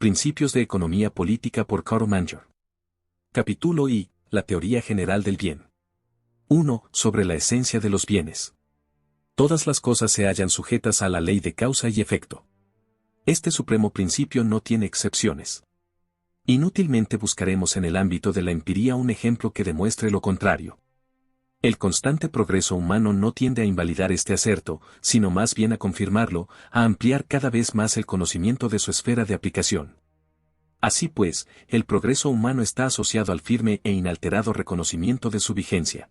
Principios de Economía Política por Karl Manger. Capítulo I. La teoría general del bien. 1. Sobre la esencia de los bienes. Todas las cosas se hallan sujetas a la ley de causa y efecto. Este supremo principio no tiene excepciones. Inútilmente buscaremos en el ámbito de la empiría un ejemplo que demuestre lo contrario. El constante progreso humano no tiende a invalidar este aserto, sino más bien a confirmarlo, a ampliar cada vez más el conocimiento de su esfera de aplicación. Así pues, el progreso humano está asociado al firme e inalterado reconocimiento de su vigencia.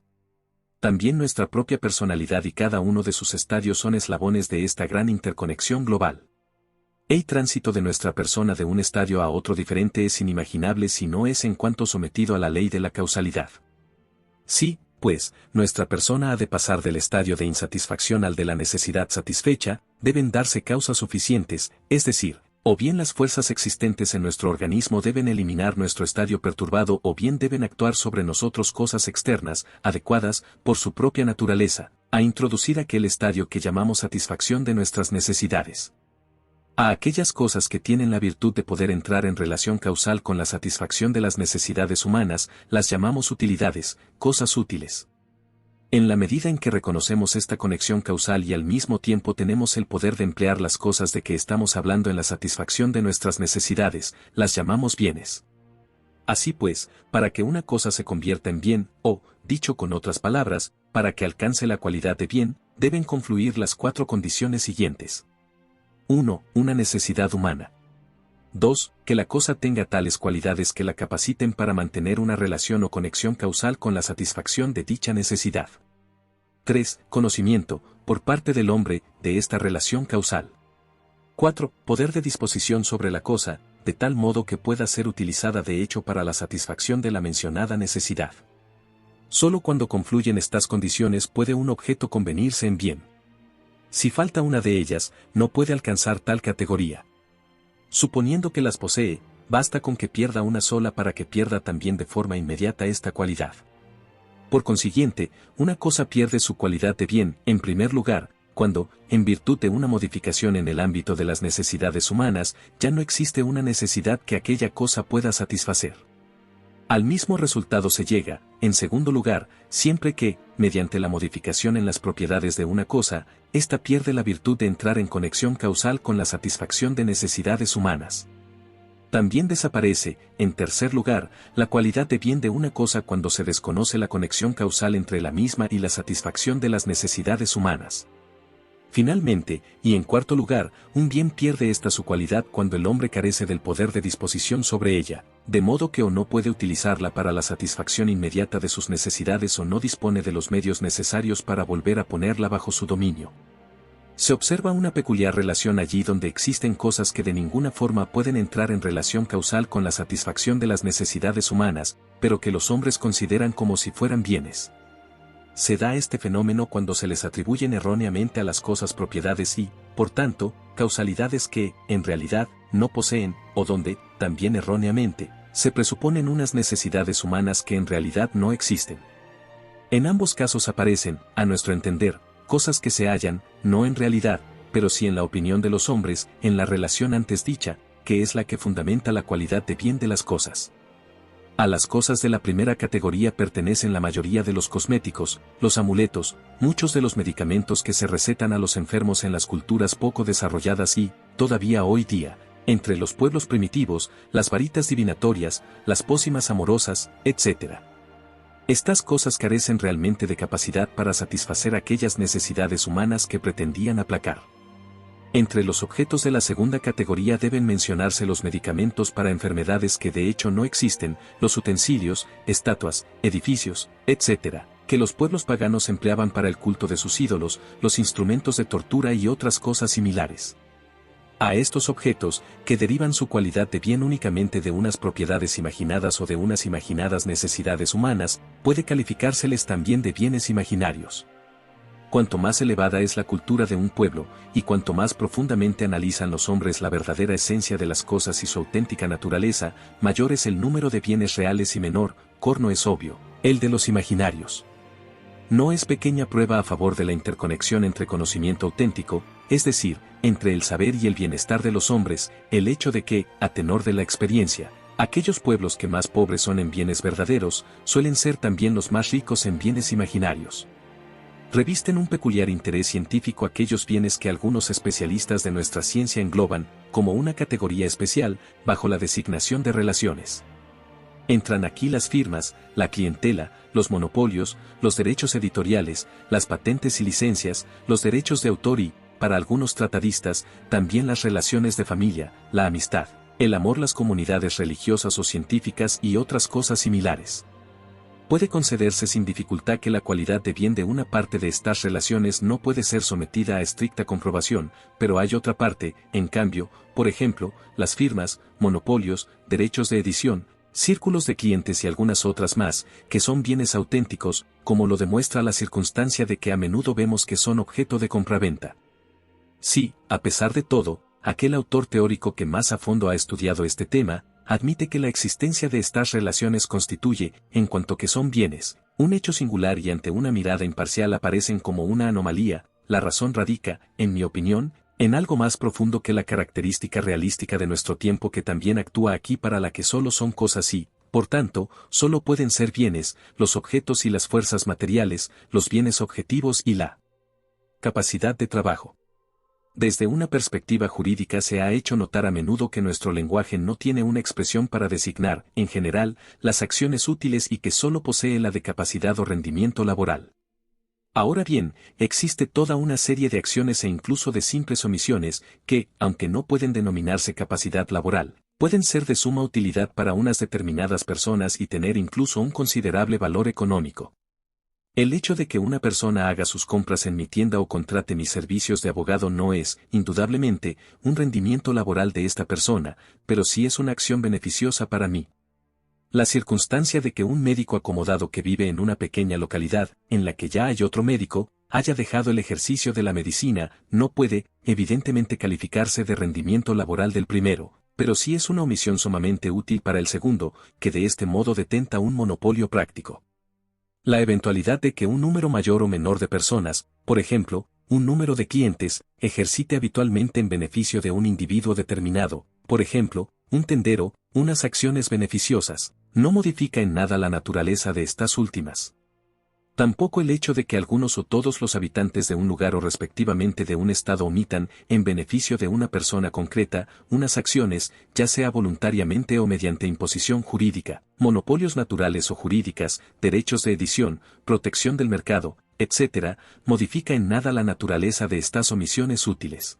También nuestra propia personalidad y cada uno de sus estadios son eslabones de esta gran interconexión global. El tránsito de nuestra persona de un estadio a otro diferente es inimaginable si no es en cuanto sometido a la ley de la causalidad. Sí, pues, nuestra persona ha de pasar del estadio de insatisfacción al de la necesidad satisfecha, deben darse causas suficientes, es decir, o bien las fuerzas existentes en nuestro organismo deben eliminar nuestro estadio perturbado o bien deben actuar sobre nosotros cosas externas, adecuadas, por su propia naturaleza, a introducir aquel estadio que llamamos satisfacción de nuestras necesidades. A aquellas cosas que tienen la virtud de poder entrar en relación causal con la satisfacción de las necesidades humanas, las llamamos utilidades, cosas útiles. En la medida en que reconocemos esta conexión causal y al mismo tiempo tenemos el poder de emplear las cosas de que estamos hablando en la satisfacción de nuestras necesidades, las llamamos bienes. Así pues, para que una cosa se convierta en bien, o, dicho con otras palabras, para que alcance la cualidad de bien, deben confluir las cuatro condiciones siguientes. 1. Una necesidad humana. 2. Que la cosa tenga tales cualidades que la capaciten para mantener una relación o conexión causal con la satisfacción de dicha necesidad. 3. Conocimiento, por parte del hombre, de esta relación causal. 4. Poder de disposición sobre la cosa, de tal modo que pueda ser utilizada de hecho para la satisfacción de la mencionada necesidad. Solo cuando confluyen estas condiciones puede un objeto convenirse en bien. Si falta una de ellas, no puede alcanzar tal categoría. Suponiendo que las posee, basta con que pierda una sola para que pierda también de forma inmediata esta cualidad. Por consiguiente, una cosa pierde su cualidad de bien, en primer lugar, cuando, en virtud de una modificación en el ámbito de las necesidades humanas, ya no existe una necesidad que aquella cosa pueda satisfacer. Al mismo resultado se llega, en segundo lugar, siempre que, mediante la modificación en las propiedades de una cosa, ésta pierde la virtud de entrar en conexión causal con la satisfacción de necesidades humanas. También desaparece, en tercer lugar, la cualidad de bien de una cosa cuando se desconoce la conexión causal entre la misma y la satisfacción de las necesidades humanas. Finalmente, y en cuarto lugar, un bien pierde esta su cualidad cuando el hombre carece del poder de disposición sobre ella, de modo que o no puede utilizarla para la satisfacción inmediata de sus necesidades o no dispone de los medios necesarios para volver a ponerla bajo su dominio. Se observa una peculiar relación allí donde existen cosas que de ninguna forma pueden entrar en relación causal con la satisfacción de las necesidades humanas, pero que los hombres consideran como si fueran bienes. Se da este fenómeno cuando se les atribuyen erróneamente a las cosas propiedades y, por tanto, causalidades que, en realidad, no poseen, o donde, también erróneamente, se presuponen unas necesidades humanas que en realidad no existen. En ambos casos aparecen, a nuestro entender, cosas que se hallan, no en realidad, pero sí en la opinión de los hombres, en la relación antes dicha, que es la que fundamenta la cualidad de bien de las cosas. A las cosas de la primera categoría pertenecen la mayoría de los cosméticos, los amuletos, muchos de los medicamentos que se recetan a los enfermos en las culturas poco desarrolladas y, todavía hoy día, entre los pueblos primitivos, las varitas divinatorias, las pócimas amorosas, etc. Estas cosas carecen realmente de capacidad para satisfacer aquellas necesidades humanas que pretendían aplacar. Entre los objetos de la segunda categoría deben mencionarse los medicamentos para enfermedades que de hecho no existen, los utensilios, estatuas, edificios, etc., que los pueblos paganos empleaban para el culto de sus ídolos, los instrumentos de tortura y otras cosas similares. A estos objetos, que derivan su cualidad de bien únicamente de unas propiedades imaginadas o de unas imaginadas necesidades humanas, puede calificárseles también de bienes imaginarios. Cuanto más elevada es la cultura de un pueblo, y cuanto más profundamente analizan los hombres la verdadera esencia de las cosas y su auténtica naturaleza, mayor es el número de bienes reales y menor, corno es obvio, el de los imaginarios. no es pequeña prueba a favor de la interconexión entre conocimiento auténtico, es decir, entre el saber y el bienestar de los hombres, el hecho de que, a tenor de la experiencia, aquellos pueblos que más pobres son en bienes verdaderos, suelen ser también los más ricos en bienes imaginarios. Revisten un peculiar interés científico aquellos bienes que algunos especialistas de nuestra ciencia engloban, como una categoría especial, bajo la designación de relaciones. Entran aquí las firmas, la clientela, los monopolios, los derechos editoriales, las patentes y licencias, los derechos de autor y, para algunos tratadistas, también las relaciones de familia, la amistad, el amor, las comunidades religiosas o científicas y otras cosas similares. Puede concederse sin dificultad que la cualidad de bien de una parte de estas relaciones no puede ser sometida a estricta comprobación, pero hay otra parte, en cambio, por ejemplo, las firmas, monopolios, derechos de edición, círculos de clientes y algunas otras más, que son bienes auténticos, como lo demuestra la circunstancia de que a menudo vemos que son objeto de compraventa. Sí, a pesar de todo, aquel autor teórico que más a fondo ha estudiado este tema, admite que la existencia de estas relaciones constituye, en cuanto que son bienes, un hecho singular y ante una mirada imparcial aparecen como una anomalía. La razón radica, en mi opinión, en algo más profundo que la característica realística de nuestro tiempo que también actúa aquí para la que solo son cosas y, por tanto, solo pueden ser bienes, los objetos y las fuerzas materiales, los bienes objetivos y la capacidad de trabajo. Desde una perspectiva jurídica se ha hecho notar a menudo que nuestro lenguaje no tiene una expresión para designar, en general, las acciones útiles y que solo posee la de capacidad o rendimiento laboral. Ahora bien, existe toda una serie de acciones e incluso de simples omisiones que, aunque no pueden denominarse capacidad laboral, pueden ser de suma utilidad para unas determinadas personas y tener incluso un considerable valor económico. El hecho de que una persona haga sus compras en mi tienda o contrate mis servicios de abogado no es, indudablemente, un rendimiento laboral de esta persona, pero sí es una acción beneficiosa para mí. La circunstancia de que un médico acomodado que vive en una pequeña localidad, en la que ya hay otro médico, haya dejado el ejercicio de la medicina, no puede, evidentemente, calificarse de rendimiento laboral del primero, pero sí es una omisión sumamente útil para el segundo, que de este modo detenta un monopolio práctico. La eventualidad de que un número mayor o menor de personas, por ejemplo, un número de clientes, ejercite habitualmente en beneficio de un individuo determinado, por ejemplo, un tendero, unas acciones beneficiosas, no modifica en nada la naturaleza de estas últimas. Tampoco el hecho de que algunos o todos los habitantes de un lugar o respectivamente de un estado omitan, en beneficio de una persona concreta, unas acciones, ya sea voluntariamente o mediante imposición jurídica, monopolios naturales o jurídicas, derechos de edición, protección del mercado, etc., modifica en nada la naturaleza de estas omisiones útiles.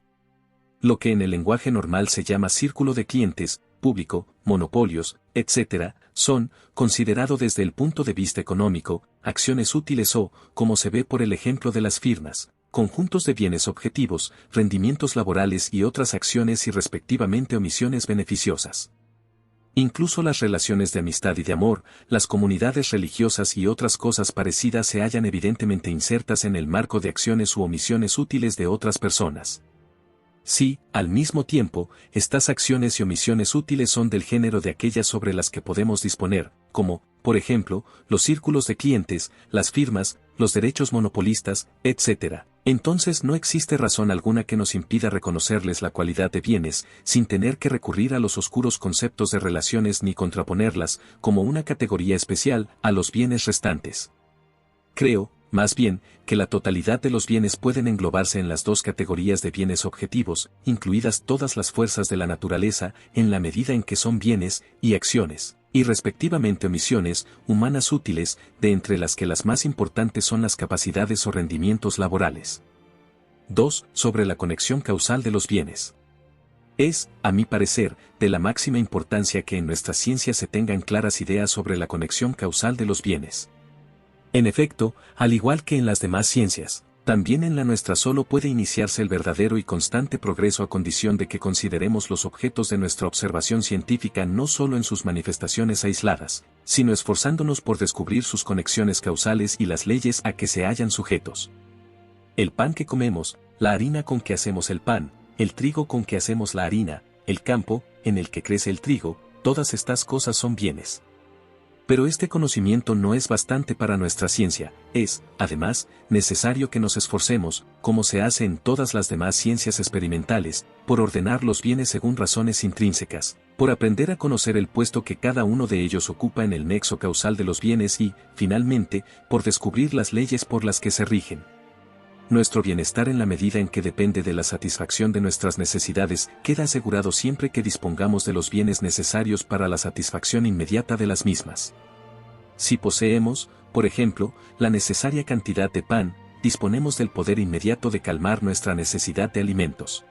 Lo que en el lenguaje normal se llama círculo de clientes, público, monopolios, etc., son, considerado desde el punto de vista económico, acciones útiles o, como se ve por el ejemplo de las firmas, conjuntos de bienes objetivos, rendimientos laborales y otras acciones y respectivamente omisiones beneficiosas. Incluso las relaciones de amistad y de amor, las comunidades religiosas y otras cosas parecidas se hallan evidentemente insertas en el marco de acciones u omisiones útiles de otras personas. Sí, al mismo tiempo, estas acciones y omisiones útiles son del género de aquellas sobre las que podemos disponer, como, por ejemplo, los círculos de clientes, las firmas, los derechos monopolistas, etc. Entonces no existe razón alguna que nos impida reconocerles la cualidad de bienes, sin tener que recurrir a los oscuros conceptos de relaciones ni contraponerlas, como una categoría especial, a los bienes restantes. Creo, más bien, que la totalidad de los bienes pueden englobarse en las dos categorías de bienes objetivos, incluidas todas las fuerzas de la naturaleza, en la medida en que son bienes y acciones, y respectivamente omisiones, humanas útiles, de entre las que las más importantes son las capacidades o rendimientos laborales. 2. Sobre la conexión causal de los bienes. Es, a mi parecer, de la máxima importancia que en nuestra ciencia se tengan claras ideas sobre la conexión causal de los bienes. En efecto, al igual que en las demás ciencias, también en la nuestra solo puede iniciarse el verdadero y constante progreso a condición de que consideremos los objetos de nuestra observación científica no solo en sus manifestaciones aisladas, sino esforzándonos por descubrir sus conexiones causales y las leyes a que se hallan sujetos. El pan que comemos, la harina con que hacemos el pan, el trigo con que hacemos la harina, el campo, en el que crece el trigo, todas estas cosas son bienes. Pero este conocimiento no es bastante para nuestra ciencia, es, además, necesario que nos esforcemos, como se hace en todas las demás ciencias experimentales, por ordenar los bienes según razones intrínsecas, por aprender a conocer el puesto que cada uno de ellos ocupa en el nexo causal de los bienes y, finalmente, por descubrir las leyes por las que se rigen. Nuestro bienestar en la medida en que depende de la satisfacción de nuestras necesidades queda asegurado siempre que dispongamos de los bienes necesarios para la satisfacción inmediata de las mismas. Si poseemos, por ejemplo, la necesaria cantidad de pan, disponemos del poder inmediato de calmar nuestra necesidad de alimentos.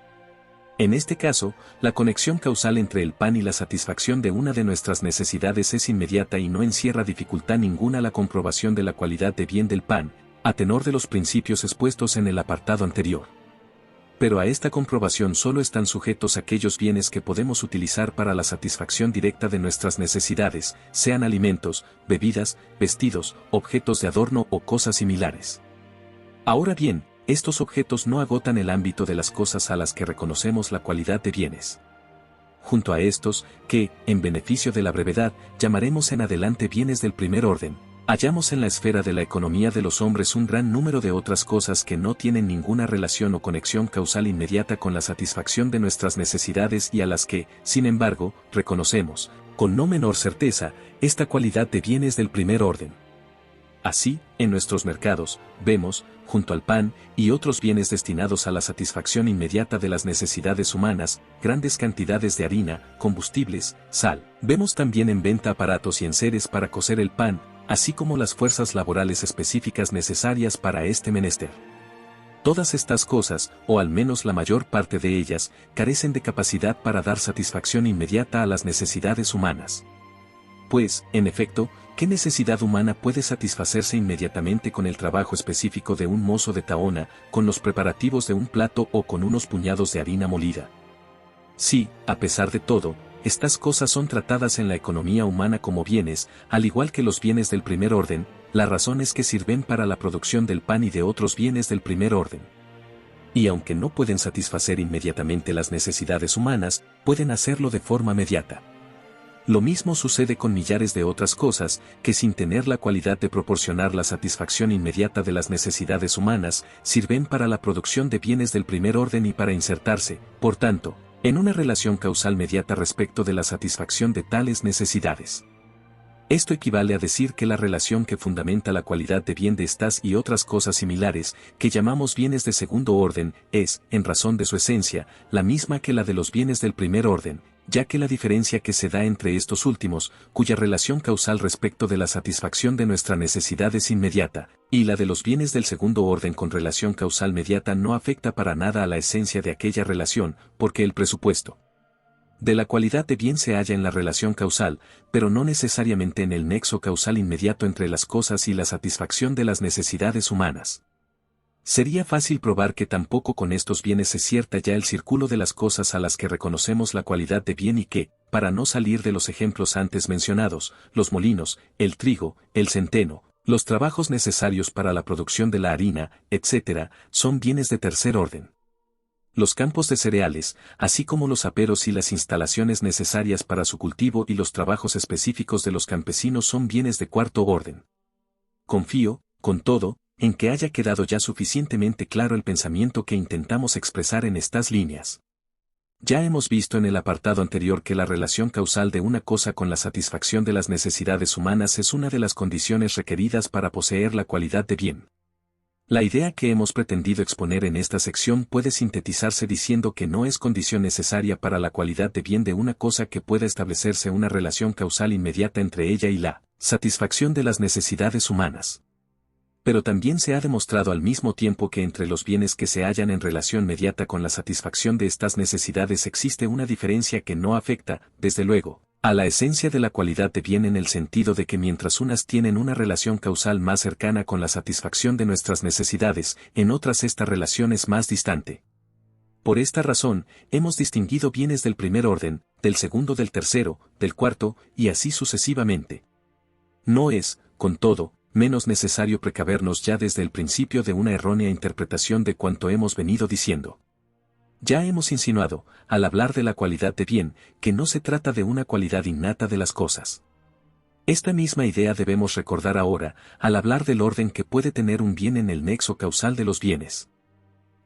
En este caso, la conexión causal entre el pan y la satisfacción de una de nuestras necesidades es inmediata y no encierra dificultad ninguna la comprobación de la cualidad de bien del pan, a tenor de los principios expuestos en el apartado anterior. Pero a esta comprobación solo están sujetos aquellos bienes que podemos utilizar para la satisfacción directa de nuestras necesidades, sean alimentos, bebidas, vestidos, objetos de adorno o cosas similares. Ahora bien, estos objetos no agotan el ámbito de las cosas a las que reconocemos la cualidad de bienes. Junto a estos, que, en beneficio de la brevedad, llamaremos en adelante bienes del primer orden, hallamos en la esfera de la economía de los hombres un gran número de otras cosas que no tienen ninguna relación o conexión causal inmediata con la satisfacción de nuestras necesidades y a las que, sin embargo, reconocemos, con no menor certeza, esta cualidad de bienes del primer orden. Así, en nuestros mercados, vemos, junto al pan y otros bienes destinados a la satisfacción inmediata de las necesidades humanas, grandes cantidades de harina, combustibles, sal. Vemos también en venta aparatos y enseres para cocer el pan, así como las fuerzas laborales específicas necesarias para este menester. Todas estas cosas, o al menos la mayor parte de ellas, carecen de capacidad para dar satisfacción inmediata a las necesidades humanas. Pues, en efecto, ¿qué necesidad humana puede satisfacerse inmediatamente con el trabajo específico de un mozo de tahona, con los preparativos de un plato o con unos puñados de harina molida? Sí, a pesar de todo, estas cosas son tratadas en la economía humana como bienes, al igual que los bienes del primer orden, la razón es que sirven para la producción del pan y de otros bienes del primer orden. Y aunque no pueden satisfacer inmediatamente las necesidades humanas, pueden hacerlo de forma inmediata. Lo mismo sucede con millares de otras cosas, que sin tener la cualidad de proporcionar la satisfacción inmediata de las necesidades humanas, sirven para la producción de bienes del primer orden y para insertarse, por tanto, en una relación causal inmediata respecto de la satisfacción de tales necesidades. Esto equivale a decir que la relación que fundamenta la cualidad de bien de estas y otras cosas similares, que llamamos bienes de segundo orden, es, en razón de su esencia, la misma que la de los bienes del primer orden, ya que la diferencia que se da entre estos últimos, cuya relación causal respecto de la satisfacción de nuestra necesidad es inmediata, y la de los bienes del segundo orden con relación causal inmediata no afecta para nada a la esencia de aquella relación, porque el presupuesto de la cualidad de bien se halla en la relación causal, pero no necesariamente en el nexo causal inmediato entre las cosas y la satisfacción de las necesidades humanas. Sería fácil probar que tampoco con estos bienes se cierta ya el círculo de las cosas a las que reconocemos la cualidad de bien y que, para no salir de los ejemplos antes mencionados, los molinos, el trigo, el centeno, los trabajos necesarios para la producción de la harina, etc., son bienes de tercer orden. Los campos de cereales, así como los aperos y las instalaciones necesarias para su cultivo y los trabajos específicos de los campesinos son bienes de cuarto orden. Confío, con todo, en que haya quedado ya suficientemente claro el pensamiento que intentamos expresar en estas líneas. Ya hemos visto en el apartado anterior que la relación causal de una cosa con la satisfacción de las necesidades humanas es una de las condiciones requeridas para poseer la cualidad de bien. La idea que hemos pretendido exponer en esta sección puede sintetizarse diciendo que no es condición necesaria para la cualidad de bien de una cosa que pueda establecerse una relación causal inmediata entre ella y la satisfacción de las necesidades humanas. Pero también se ha demostrado al mismo tiempo que entre los bienes que se hallan en relación inmediata con la satisfacción de estas necesidades existe una diferencia que no afecta, desde luego, a la esencia de la cualidad de bien en el sentido de que mientras unas tienen una relación causal más cercana con la satisfacción de nuestras necesidades, en otras esta relación es más distante. Por esta razón, hemos distinguido bienes del primer orden, del segundo del tercero, del cuarto, y así sucesivamente. No es, con todo, menos necesario precavernos ya desde el principio de una errónea interpretación de cuanto hemos venido diciendo. Ya hemos insinuado, al hablar de la cualidad de bien, que no se trata de una cualidad innata de las cosas. Esta misma idea debemos recordar ahora, al hablar del orden que puede tener un bien en el nexo causal de los bienes.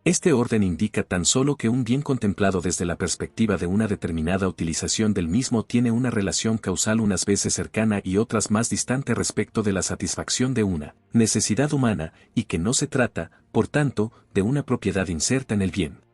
Este orden indica tan solo que un bien contemplado desde la perspectiva de una determinada utilización del mismo tiene una relación causal unas veces cercana y otras más distante respecto de la satisfacción de una necesidad humana, y que no se trata, por tanto, de una propiedad inserta en el bien.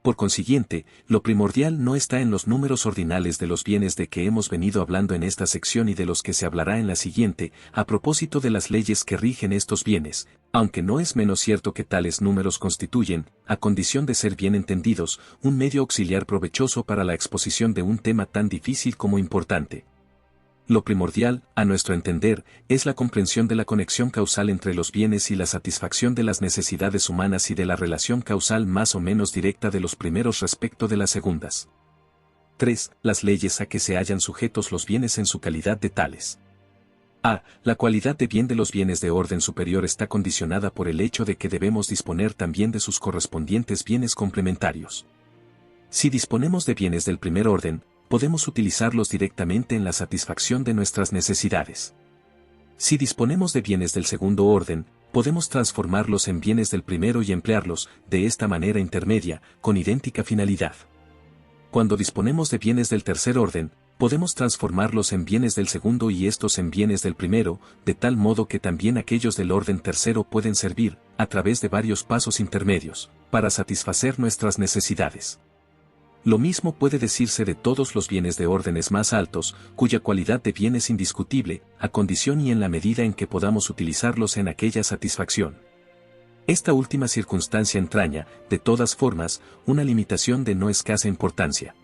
Por consiguiente, lo primordial no está en los números ordinales de los bienes de que hemos venido hablando en esta sección y de los que se hablará en la siguiente, a propósito de las leyes que rigen estos bienes, aunque no es menos cierto que tales números constituyen, a condición de ser bien entendidos, un medio auxiliar provechoso para la exposición de un tema tan difícil como importante. Lo primordial, a nuestro entender, es la comprensión de la conexión causal entre los bienes y la satisfacción de las necesidades humanas y de la relación causal más o menos directa de los primeros respecto de las segundas. 3. Las leyes a que se hallan sujetos los bienes en su calidad de tales. A. La cualidad de bien de los bienes de orden superior está condicionada por el hecho de que debemos disponer también de sus correspondientes bienes complementarios. Si disponemos de bienes del primer orden, podemos utilizarlos directamente en la satisfacción de nuestras necesidades. Si disponemos de bienes del segundo orden, podemos transformarlos en bienes del primero y emplearlos, de esta manera intermedia, con idéntica finalidad. Cuando disponemos de bienes del tercer orden, podemos transformarlos en bienes del segundo y estos en bienes del primero, de tal modo que también aquellos del orden tercero pueden servir, a través de varios pasos intermedios, para satisfacer nuestras necesidades. Lo mismo puede decirse de todos los bienes de órdenes más altos, cuya cualidad de bien es indiscutible, a condición y en la medida en que podamos utilizarlos en aquella satisfacción. Esta última circunstancia entraña, de todas formas, una limitación de no escasa importancia.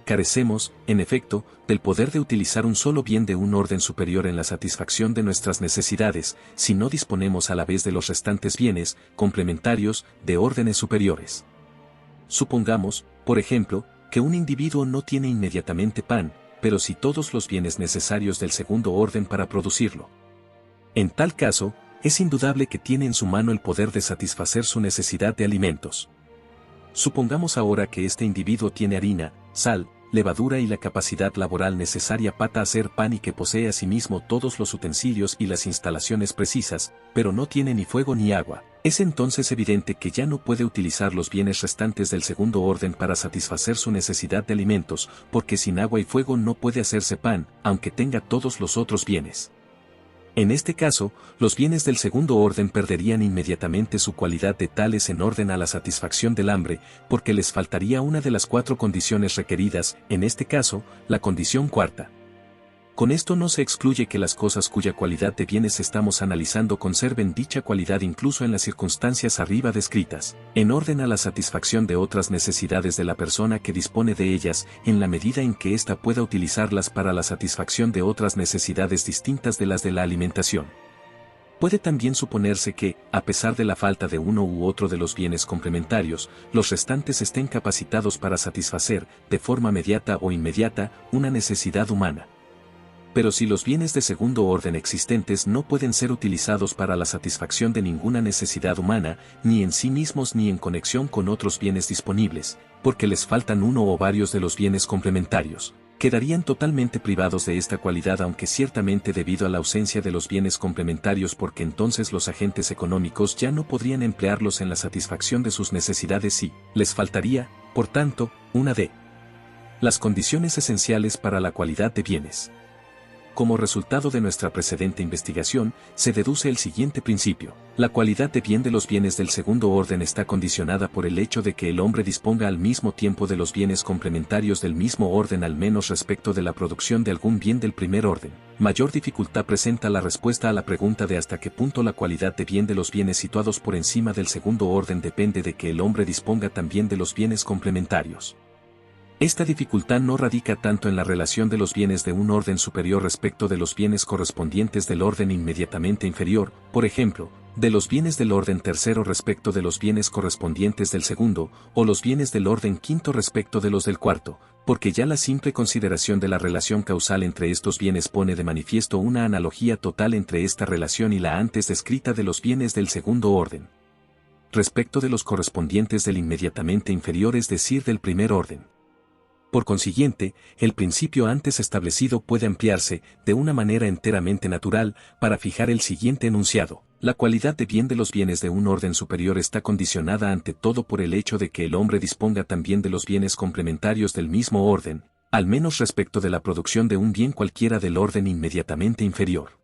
Carecemos, en efecto, del poder de utilizar un solo bien de un orden superior en la satisfacción de nuestras necesidades, si no disponemos a la vez de los restantes bienes, complementarios, de órdenes superiores. Supongamos, por ejemplo, que un individuo no tiene inmediatamente pan, pero sí todos los bienes necesarios del segundo orden para producirlo. En tal caso, es indudable que tiene en su mano el poder de satisfacer su necesidad de alimentos. Supongamos ahora que este individuo tiene harina, sal, levadura y la capacidad laboral necesaria para hacer pan y que posee asimismo todos los utensilios y las instalaciones precisas, pero no tiene ni fuego ni agua. Es entonces evidente que ya no puede utilizar los bienes restantes del segundo orden para satisfacer su necesidad de alimentos, porque sin agua y fuego no puede hacerse pan, aunque tenga todos los otros bienes. En este caso, los bienes del segundo orden perderían inmediatamente su cualidad de tales en orden a la satisfacción del hambre, porque les faltaría una de las 4 condiciones requeridas, en este caso, la condición cuarta. Con esto no se excluye que las cosas cuya cualidad de bienes estamos analizando conserven dicha cualidad incluso en las circunstancias arriba descritas, en orden a la satisfacción de otras necesidades de la persona que dispone de ellas, en la medida en que ésta pueda utilizarlas para la satisfacción de otras necesidades distintas de las de la alimentación. Puede también suponerse que, a pesar de la falta de uno u otro de los bienes complementarios, los restantes estén capacitados para satisfacer, de forma mediata o inmediata, una necesidad humana. Pero si los bienes de segundo orden existentes no pueden ser utilizados para la satisfacción de ninguna necesidad humana, ni en sí mismos ni en conexión con otros bienes disponibles, porque les faltan uno o varios de los bienes complementarios, quedarían totalmente privados de esta cualidad, aunque ciertamente debido a la ausencia de los bienes complementarios, porque entonces los agentes económicos ya no podrían emplearlos en la satisfacción de sus necesidades y les faltaría, por tanto, una de las condiciones esenciales para la cualidad de bienes. Como resultado de nuestra precedente investigación, se deduce el siguiente principio: la cualidad de bien de los bienes del segundo orden está condicionada por el hecho de que el hombre disponga al mismo tiempo de los bienes complementarios del mismo orden, al menos respecto de la producción de algún bien del primer orden. Mayor dificultad presenta la respuesta a la pregunta de hasta qué punto la cualidad de bien de los bienes situados por encima del segundo orden depende de que el hombre disponga también de los bienes complementarios. Esta dificultad no radica tanto en la relación de los bienes de un orden superior respecto de los bienes correspondientes del orden inmediatamente inferior, por ejemplo, de los bienes del orden tercero respecto de los bienes correspondientes del segundo, o los bienes del orden quinto respecto de los del cuarto, porque ya la simple consideración de la relación causal entre estos bienes pone de manifiesto una analogía total entre esta relación y la antes descrita de los bienes del segundo orden. Respecto de los correspondientes del inmediatamente inferior, es decir, del primer orden, Por consiguiente, el principio antes establecido puede ampliarse, de una manera enteramente natural, para fijar el siguiente enunciado. La cualidad de bien de los bienes de un orden superior está condicionada ante todo por el hecho de que el hombre disponga también de los bienes complementarios del mismo orden, al menos respecto de la producción de un bien cualquiera del orden inmediatamente inferior.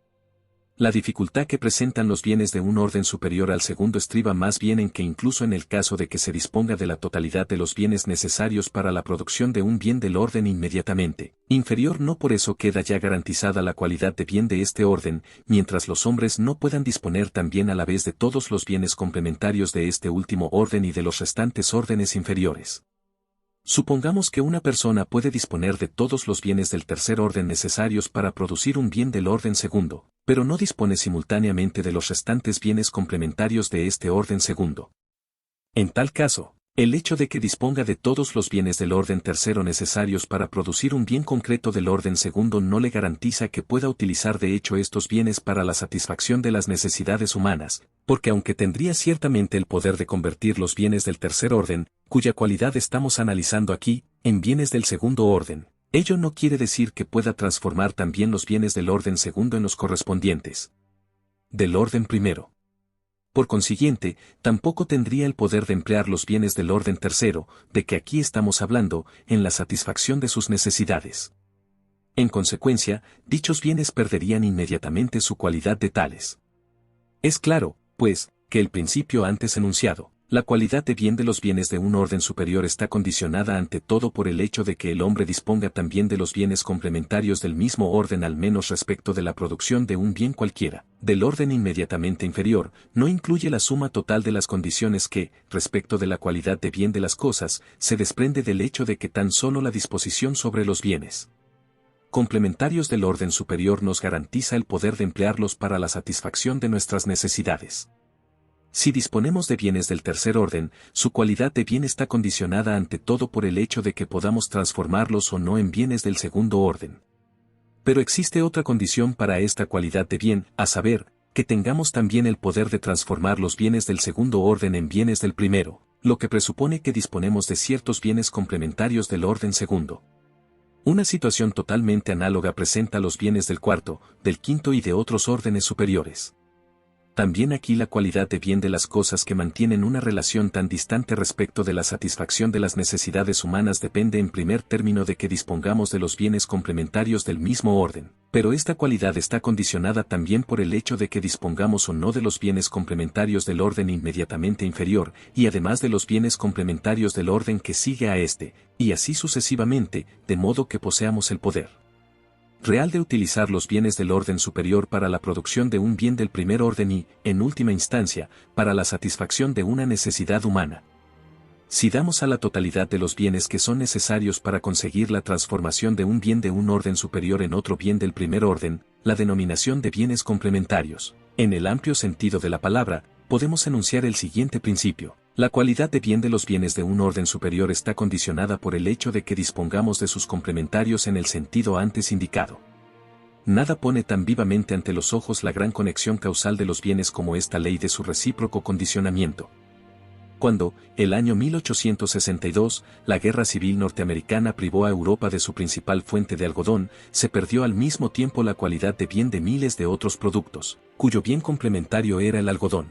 La dificultad que presentan los bienes de un orden superior al segundo estriba más bien en que incluso en el caso de que se disponga de la totalidad de los bienes necesarios para la producción de un bien del orden inmediatamente inferior, no por eso queda ya garantizada la cualidad de bien de este orden, mientras los hombres no puedan disponer también a la vez de todos los bienes complementarios de este último orden y de los restantes órdenes inferiores. Supongamos que una persona puede disponer de todos los bienes del tercer orden necesarios para producir un bien del orden segundo, pero no dispone simultáneamente de los restantes bienes complementarios de este orden segundo. En tal caso, el hecho de que disponga de todos los bienes del orden tercero necesarios para producir un bien concreto del orden segundo no le garantiza que pueda utilizar de hecho estos bienes para la satisfacción de las necesidades humanas, porque aunque tendría ciertamente el poder de convertir los bienes del tercer orden, cuya cualidad estamos analizando aquí, en bienes del segundo orden, ello no quiere decir que pueda transformar también los bienes del orden segundo en los correspondientes del orden primero. Por consiguiente, tampoco tendría el poder de emplear los bienes del orden tercero, de que aquí estamos hablando, en la satisfacción de sus necesidades. En consecuencia, dichos bienes perderían inmediatamente su cualidad de tales. Es claro, pues, que el principio antes enunciado, la cualidad de bien de los bienes de un orden superior está condicionada ante todo por el hecho de que el hombre disponga también de los bienes complementarios del mismo orden al menos respecto de la producción de un bien cualquiera, del orden inmediatamente inferior, no incluye la suma total de las condiciones que, respecto de la cualidad de bien de las cosas, se desprende del hecho de que tan solo la disposición sobre los bienes complementarios del orden superior nos garantiza el poder de emplearlos para la satisfacción de nuestras necesidades. Si disponemos de bienes del tercer orden, su cualidad de bien está condicionada ante todo por el hecho de que podamos transformarlos o no en bienes del segundo orden. Pero existe otra condición para esta cualidad de bien, a saber, que tengamos también el poder de transformar los bienes del segundo orden en bienes del primero, lo que presupone que disponemos de ciertos bienes complementarios del orden segundo. Una situación totalmente análoga presenta los bienes del cuarto, del quinto y de otros órdenes superiores. También aquí la cualidad de bien de las cosas que mantienen una relación tan distante respecto de la satisfacción de las necesidades humanas depende en primer término de que dispongamos de los bienes complementarios del mismo orden, pero esta cualidad está condicionada también por el hecho de que dispongamos o no de los bienes complementarios del orden inmediatamente inferior, y además de los bienes complementarios del orden que sigue a este, y así sucesivamente, de modo que poseamos el poder real de utilizar los bienes del orden superior para la producción de un bien del primer orden y, en última instancia, para la satisfacción de una necesidad humana. Si damos a la totalidad de los bienes que son necesarios para conseguir la transformación de un bien de un orden superior en otro bien del primer orden, la denominación de bienes complementarios, en el amplio sentido de la palabra, podemos enunciar el siguiente principio. La cualidad de bien de los bienes de un orden superior está condicionada por el hecho de que dispongamos de sus complementarios en el sentido antes indicado. Nada pone tan vivamente ante los ojos la gran conexión causal de los bienes como esta ley de su recíproco condicionamiento. Cuando, el año 1862, la Guerra Civil norteamericana privó a Europa de su principal fuente de algodón, se perdió al mismo tiempo la cualidad de bien de miles de otros productos, cuyo bien complementario era el algodón.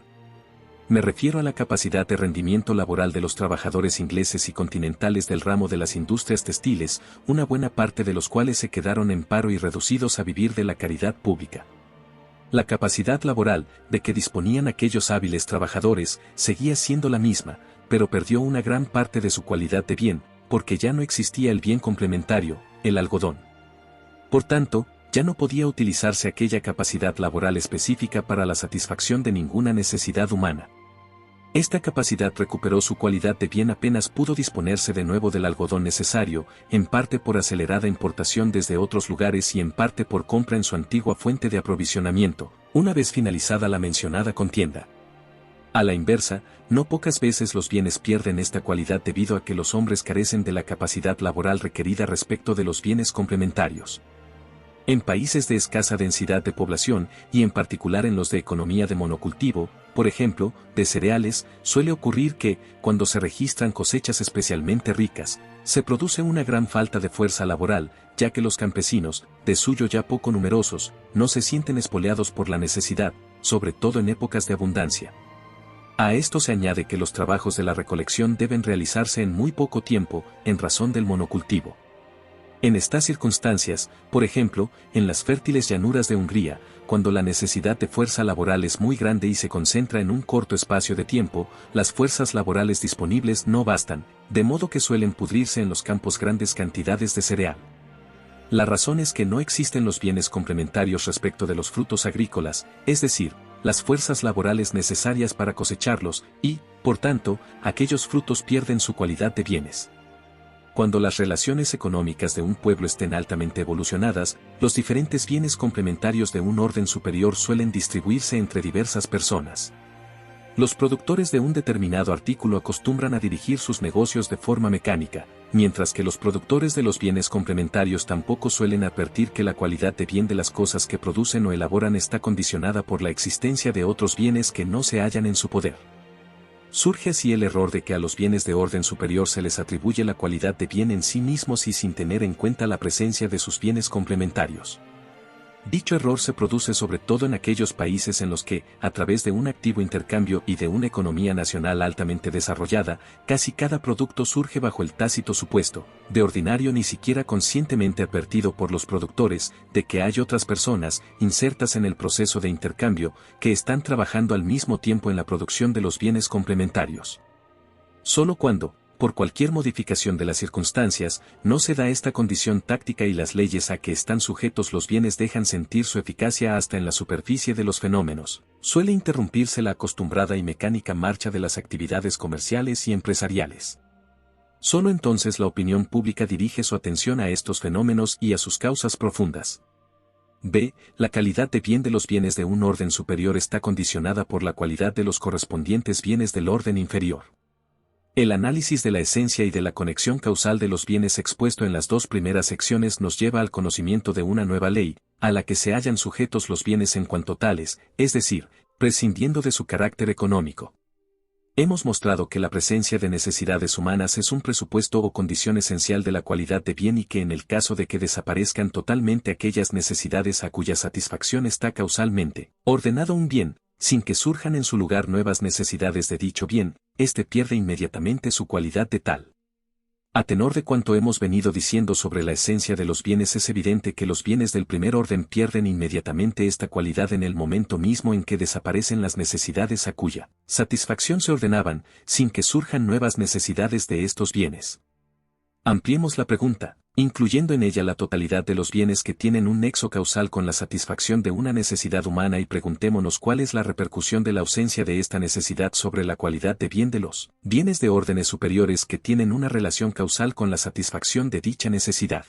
Me refiero a la capacidad de rendimiento laboral de los trabajadores ingleses y continentales del ramo de las industrias textiles, una buena parte de los cuales se quedaron en paro y reducidos a vivir de la caridad pública. La capacidad laboral, de que disponían aquellos hábiles trabajadores, seguía siendo la misma, pero perdió una gran parte de su cualidad de bien, porque ya no existía el bien complementario, el algodón. Por tanto, ya no podía utilizarse aquella capacidad laboral específica para la satisfacción de ninguna necesidad humana. Esta capacidad recuperó su cualidad de bien apenas pudo disponerse de nuevo del algodón necesario, en parte por acelerada importación desde otros lugares y en parte por compra en su antigua fuente de aprovisionamiento, una vez finalizada la mencionada contienda. A la inversa, no pocas veces los bienes pierden esta cualidad debido a que los hombres carecen de la capacidad laboral requerida respecto de los bienes complementarios. En países de escasa densidad de población, y en particular en los de economía de monocultivo, por ejemplo, de cereales, suele ocurrir que, cuando se registran cosechas especialmente ricas, se produce una gran falta de fuerza laboral, ya que los campesinos, de suyo ya poco numerosos, no se sienten espoleados por la necesidad, sobre todo en épocas de abundancia. A esto se añade que los trabajos de la recolección deben realizarse en muy poco tiempo, en razón del monocultivo. En estas circunstancias, por ejemplo, en las fértiles llanuras de Hungría, cuando la necesidad de fuerza laboral es muy grande y se concentra en un corto espacio de tiempo, las fuerzas laborales disponibles no bastan, de modo que suelen pudrirse en los campos grandes cantidades de cereal. La razón es que no existen los bienes complementarios respecto de los frutos agrícolas, es decir, las fuerzas laborales necesarias para cosecharlos, y, por tanto, aquellos frutos pierden su cualidad de bienes. Cuando las relaciones económicas de un pueblo estén altamente evolucionadas, los diferentes bienes complementarios de un orden superior suelen distribuirse entre diversas personas. Los productores de un determinado artículo acostumbran a dirigir sus negocios de forma mecánica, mientras que los productores de los bienes complementarios tampoco suelen advertir que la cualidad de bien de las cosas que producen o elaboran está condicionada por la existencia de otros bienes que no se hallan en su poder. Surge así el error de que a los bienes de orden superior se les atribuye la cualidad de bien en sí mismos y sin tener en cuenta la presencia de sus bienes complementarios. Dicho error se produce sobre todo en aquellos países en los que, a través de un activo intercambio y de una economía nacional altamente desarrollada, casi cada producto surge bajo el tácito supuesto, de ordinario ni siquiera conscientemente advertido por los productores, de que hay otras personas, insertas en el proceso de intercambio, que están trabajando al mismo tiempo en la producción de los bienes complementarios. Solo cuando, por cualquier modificación de las circunstancias, no se da esta condición táctica y las leyes a que están sujetos los bienes dejan sentir su eficacia hasta en la superficie de los fenómenos, suele interrumpirse la acostumbrada y mecánica marcha de las actividades comerciales y empresariales. Solo entonces la opinión pública dirige su atención a estos fenómenos y a sus causas profundas. B. La calidad de bien de los bienes de un orden superior está condicionada por la cualidad de los correspondientes bienes del orden inferior. El análisis de la esencia y de la conexión causal de los bienes expuesto en las dos primeras secciones nos lleva al conocimiento de una nueva ley, a la que se hallan sujetos los bienes en cuanto tales, es decir, prescindiendo de su carácter económico. Hemos mostrado que la presencia de necesidades humanas es un presupuesto o condición esencial de la cualidad de bien y que en el caso de que desaparezcan totalmente aquellas necesidades a cuya satisfacción está causalmente ordenado un bien, sin que surjan en su lugar nuevas necesidades de dicho bien, éste pierde inmediatamente su cualidad de tal. A tenor de cuanto hemos venido diciendo sobre la esencia de los bienes, es evidente que los bienes del primer orden pierden inmediatamente esta cualidad en el momento mismo en que desaparecen las necesidades a cuya satisfacción se ordenaban, sin que surjan nuevas necesidades de estos bienes. Ampliemos la pregunta, incluyendo en ella la totalidad de los bienes que tienen un nexo causal con la satisfacción de una necesidad humana, y preguntémonos cuál es la repercusión de la ausencia de esta necesidad sobre la cualidad de bien de los bienes de órdenes superiores que tienen una relación causal con la satisfacción de dicha necesidad.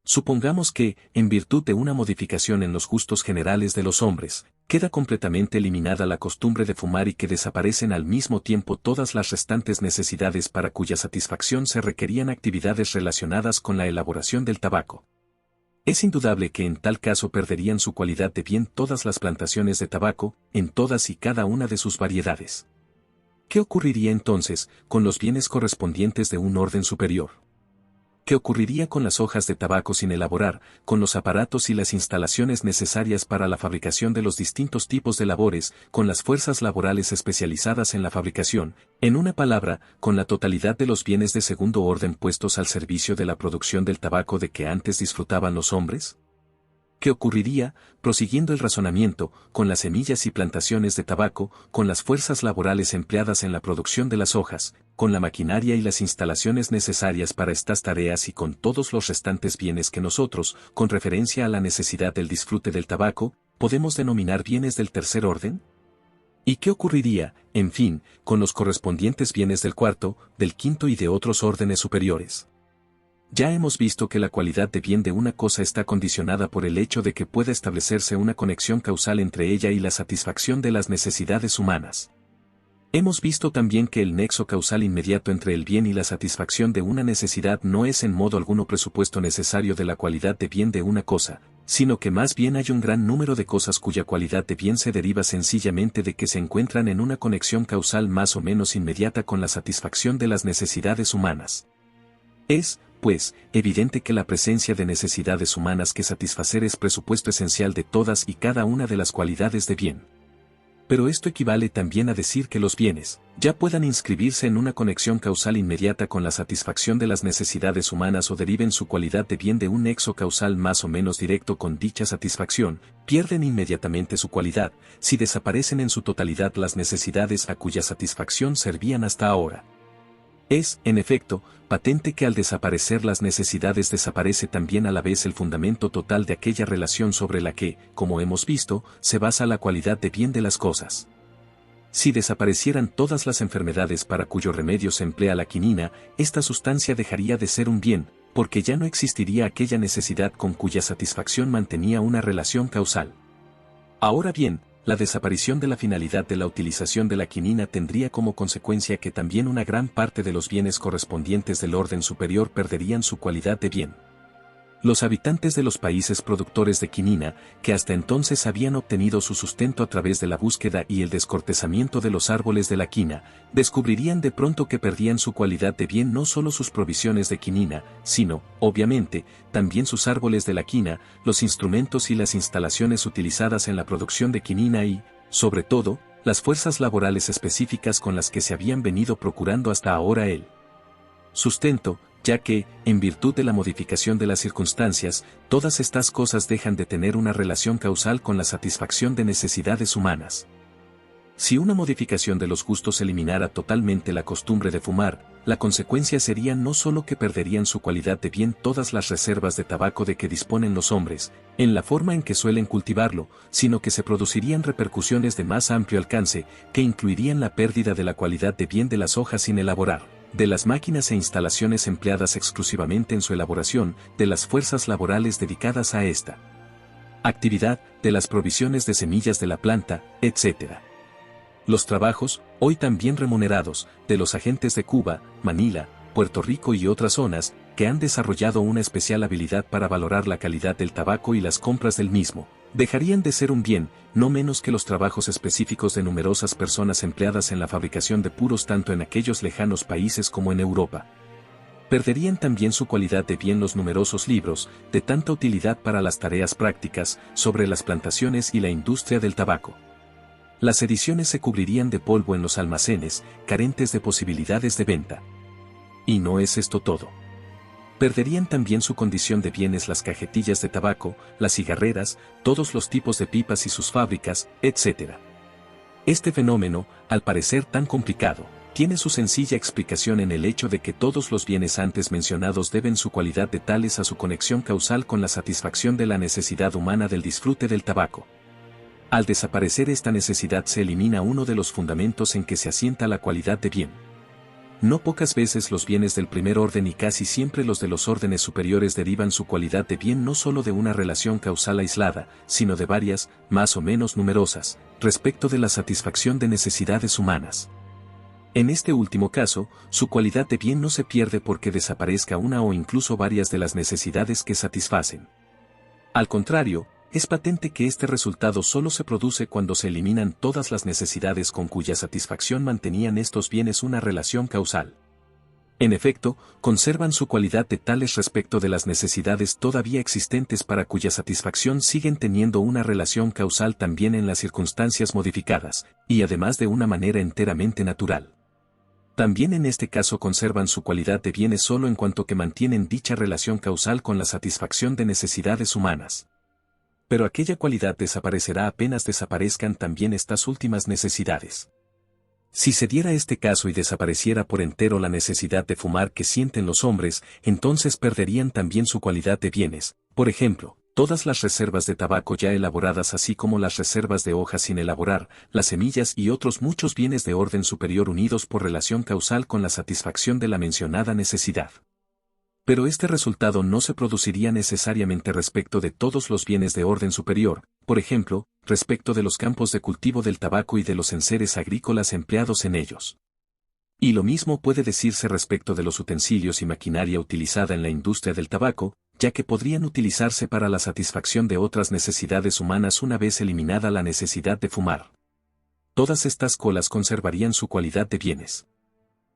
Supongamos que, en virtud de una modificación en los gustos generales de los hombres, queda completamente eliminada la costumbre de fumar y que desaparecen al mismo tiempo todas las restantes necesidades para cuya satisfacción se requerían actividades relacionadas con la elaboración del tabaco. Es indudable que en tal caso perderían su cualidad de bien todas las plantaciones de tabaco, en todas y cada una de sus variedades. ¿Qué ocurriría entonces con los bienes correspondientes de un orden superior? ¿Qué ocurriría con las hojas de tabaco sin elaborar, con los aparatos y las instalaciones necesarias para la fabricación de los distintos tipos de labores, con las fuerzas laborales especializadas en la fabricación, en una palabra, con la totalidad de los bienes de segundo orden puestos al servicio de la producción del tabaco de que antes disfrutaban los hombres? ¿Qué ocurriría, prosiguiendo el razonamiento, con las semillas y plantaciones de tabaco, con las fuerzas laborales empleadas en la producción de las hojas, con la maquinaria y las instalaciones necesarias para estas tareas y con todos los restantes bienes que nosotros, con referencia a la necesidad del disfrute del tabaco, podemos denominar bienes del tercer orden? ¿Y qué ocurriría, en fin, con los correspondientes bienes del cuarto, del quinto y de otros órdenes superiores? Ya hemos visto que la cualidad de bien de una cosa está condicionada por el hecho de que pueda establecerse una conexión causal entre ella y la satisfacción de las necesidades humanas. Hemos visto también que el nexo causal inmediato entre el bien y la satisfacción de una necesidad no es en modo alguno presupuesto necesario de la cualidad de bien de una cosa, sino que más bien hay un gran número de cosas cuya cualidad de bien se deriva sencillamente de que se encuentran en una conexión causal más o menos inmediata con la satisfacción de las necesidades humanas. Es, pues, evidente que la presencia de necesidades humanas que satisfacer es presupuesto esencial de todas y cada una de las cualidades de bien. Pero esto equivale también a decir que los bienes, ya puedan inscribirse en una conexión causal inmediata con la satisfacción de las necesidades humanas o deriven su cualidad de bien de un nexo causal más o menos directo con dicha satisfacción, pierden inmediatamente su cualidad, si desaparecen en su totalidad las necesidades a cuya satisfacción servían hasta ahora. Es, en efecto, patente que al desaparecer las necesidades desaparece también a la vez el fundamento total de aquella relación sobre la que, como hemos visto, se basa la cualidad de bien de las cosas. Si desaparecieran todas las enfermedades para cuyo remedio se emplea la quinina, esta sustancia dejaría de ser un bien, porque ya no existiría aquella necesidad con cuya satisfacción mantenía una relación causal. Ahora bien, la desaparición de la finalidad de la utilización de la quinina tendría como consecuencia que también una gran parte de los bienes correspondientes del orden superior perderían su cualidad de bien. Los habitantes de los países productores de quinina, que hasta entonces habían obtenido su sustento a través de la búsqueda y el descortezamiento de los árboles de la quina, descubrirían de pronto que perdían su cualidad de bien no solo sus provisiones de quinina, sino, obviamente, también sus árboles de la quina, los instrumentos y las instalaciones utilizadas en la producción de quinina y, sobre todo, las fuerzas laborales específicas con las que se habían venido procurando hasta ahora el sustento, ya que, en virtud de la modificación de las circunstancias, todas estas cosas dejan de tener una relación causal con la satisfacción de necesidades humanas. Si una modificación de los gustos eliminara totalmente la costumbre de fumar, la consecuencia sería no solo que perderían su cualidad de bien todas las reservas de tabaco de que disponen los hombres, en la forma en que suelen cultivarlo, sino que se producirían repercusiones de más amplio alcance, que incluirían la pérdida de la cualidad de bien de las hojas sin elaborar, de las máquinas e instalaciones empleadas exclusivamente en su elaboración, de las fuerzas laborales dedicadas a esta actividad, de las provisiones de semillas de la planta, etc. Los trabajos, hoy también remunerados, de los agentes de Cuba, Manila, Puerto Rico y otras zonas, que han desarrollado una especial habilidad para valorar la calidad del tabaco y las compras del mismo, dejarían de ser un bien, no menos que los trabajos específicos de numerosas personas empleadas en la fabricación de puros tanto en aquellos lejanos países como en Europa. Perderían también su cualidad de bien los numerosos libros, de tanta utilidad para las tareas prácticas, sobre las plantaciones y la industria del tabaco. Las ediciones se cubrirían de polvo en los almacenes, carentes de posibilidades de venta. Y no es esto todo. Perderían también su condición de bienes las cajetillas de tabaco, las cigarreras, todos los tipos de pipas y sus fábricas, etc. Este fenómeno, al parecer tan complicado, tiene su sencilla explicación en el hecho de que todos los bienes antes mencionados deben su cualidad de tales a su conexión causal con la satisfacción de la necesidad humana del disfrute del tabaco. Al desaparecer esta necesidad se elimina uno de los fundamentos en que se asienta la cualidad de bien. No pocas veces los bienes del primer orden y casi siempre los de los órdenes superiores derivan su cualidad de bien no solo de una relación causal aislada, sino de varias, más o menos numerosas, respecto de la satisfacción de necesidades humanas. En este último caso, su cualidad de bien no se pierde porque desaparezca una o incluso varias de las necesidades que satisfacen. Al contrario, es patente que este resultado solo se produce cuando se eliminan todas las necesidades con cuya satisfacción mantenían estos bienes una relación causal. En efecto, conservan su cualidad de tales respecto de las necesidades todavía existentes para cuya satisfacción siguen teniendo una relación causal también en las circunstancias modificadas, y además de una manera enteramente natural. También en este caso conservan su cualidad de bienes solo en cuanto que mantienen dicha relación causal con la satisfacción de necesidades humanas. Pero aquella cualidad desaparecerá apenas desaparezcan también estas últimas necesidades. Si se diera este caso y desapareciera por entero la necesidad de fumar que sienten los hombres, entonces perderían también su cualidad de bienes, por ejemplo, todas las reservas de tabaco ya elaboradas así como las reservas de hojas sin elaborar, las semillas y otros muchos bienes de orden superior unidos por relación causal con la satisfacción de la mencionada necesidad. Pero este resultado no se produciría necesariamente respecto de todos los bienes de orden superior, por ejemplo, respecto de los campos de cultivo del tabaco y de los enseres agrícolas empleados en ellos. Y lo mismo puede decirse respecto de los utensilios y maquinaria utilizada en la industria del tabaco, ya que podrían utilizarse para la satisfacción de otras necesidades humanas una vez eliminada la necesidad de fumar. Todas estas colas conservarían su cualidad de bienes.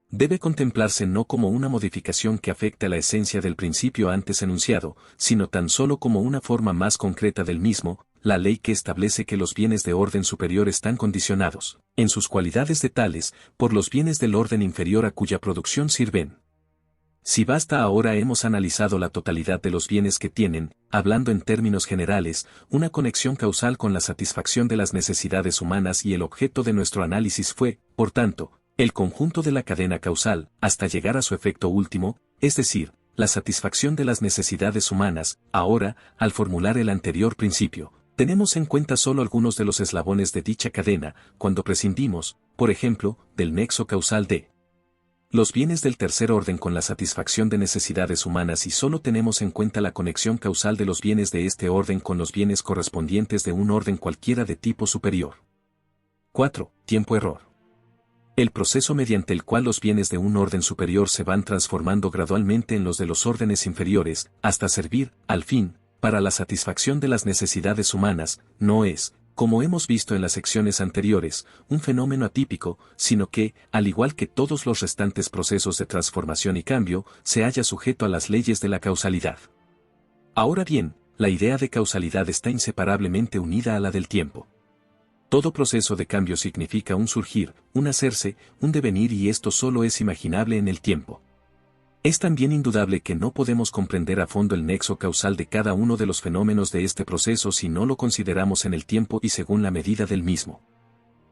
Debe contemplarse no como una modificación que afecte a la esencia del principio antes enunciado, sino tan solo como una forma más concreta del mismo, la ley que establece que los bienes de orden superior están condicionados, en sus cualidades de tales, por los bienes del orden inferior a cuya producción sirven. Si basta ahora hemos analizado la totalidad de los bienes que tienen, hablando en términos generales, una conexión causal con la satisfacción de las necesidades humanas y el objeto de nuestro análisis fue, por tanto, el conjunto de la cadena causal, hasta llegar a su efecto último, es decir, la satisfacción de las necesidades humanas. Ahora, al formular el anterior principio, tenemos en cuenta solo algunos de los eslabones de dicha cadena, cuando prescindimos, por ejemplo, del nexo causal de los bienes del tercer orden con la satisfacción de necesidades humanas y solo tenemos en cuenta la conexión causal de los bienes de este orden con los bienes correspondientes de un orden cualquiera de tipo superior. 4. Tiempo-error. El proceso mediante el cual los bienes de un orden superior se van transformando gradualmente en los de los órdenes inferiores, hasta servir, al fin, para la satisfacción de las necesidades humanas, no es, como hemos visto en las secciones anteriores, un fenómeno atípico, sino que, al igual que todos los restantes procesos de transformación y cambio, se halla sujeto a las leyes de la causalidad. Ahora bien, la idea de causalidad está inseparablemente unida a la del tiempo. Todo proceso de cambio significa un surgir, un hacerse, un devenir y esto solo es imaginable en el tiempo. Es también indudable que no podemos comprender a fondo el nexo causal de cada uno de los fenómenos de este proceso si no lo consideramos en el tiempo y según la medida del mismo.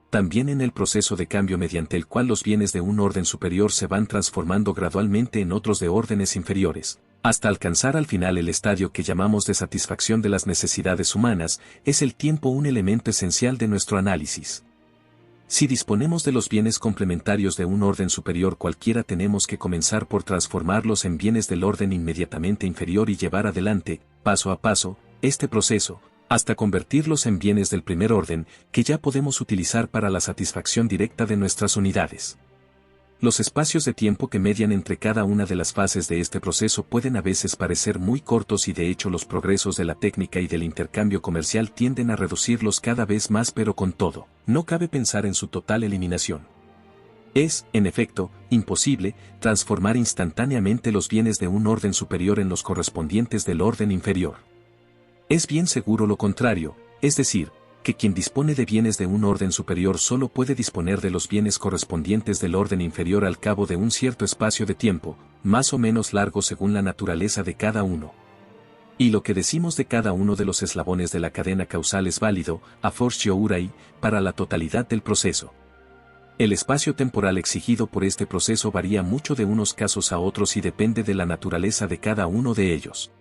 También en el proceso de cambio mediante el cual los bienes de un orden superior se van transformando gradualmente en otros de órdenes inferiores, hasta alcanzar al final el estadio que llamamos de satisfacción de las necesidades humanas, es el tiempo un elemento esencial de nuestro análisis. Si disponemos de los bienes complementarios de un orden superior cualquiera tenemos que comenzar por transformarlos en bienes del orden inmediatamente inferior y llevar adelante, paso a paso, este proceso, hasta convertirlos en bienes del primer orden, que ya podemos utilizar para la satisfacción directa de nuestras unidades. Los espacios de tiempo que median entre cada una de las fases de este proceso pueden a veces parecer muy cortos y de hecho los progresos de la técnica y del intercambio comercial tienden a reducirlos cada vez más, pero con todo, no cabe pensar en su total eliminación. Es, en efecto, imposible transformar instantáneamente los bienes de un orden superior en los correspondientes del orden inferior. Es bien seguro lo contrario, es decir, que quien dispone de bienes de un orden superior solo puede disponer de los bienes correspondientes del orden inferior al cabo de un cierto espacio de tiempo, más o menos largo según la naturaleza de cada uno. Y lo que decimos de cada uno de los eslabones de la cadena causal es válido, a fortiori, para la totalidad del proceso. El espacio temporal exigido por este proceso varía mucho de unos casos a otros y depende de la naturaleza de cada uno de ellos.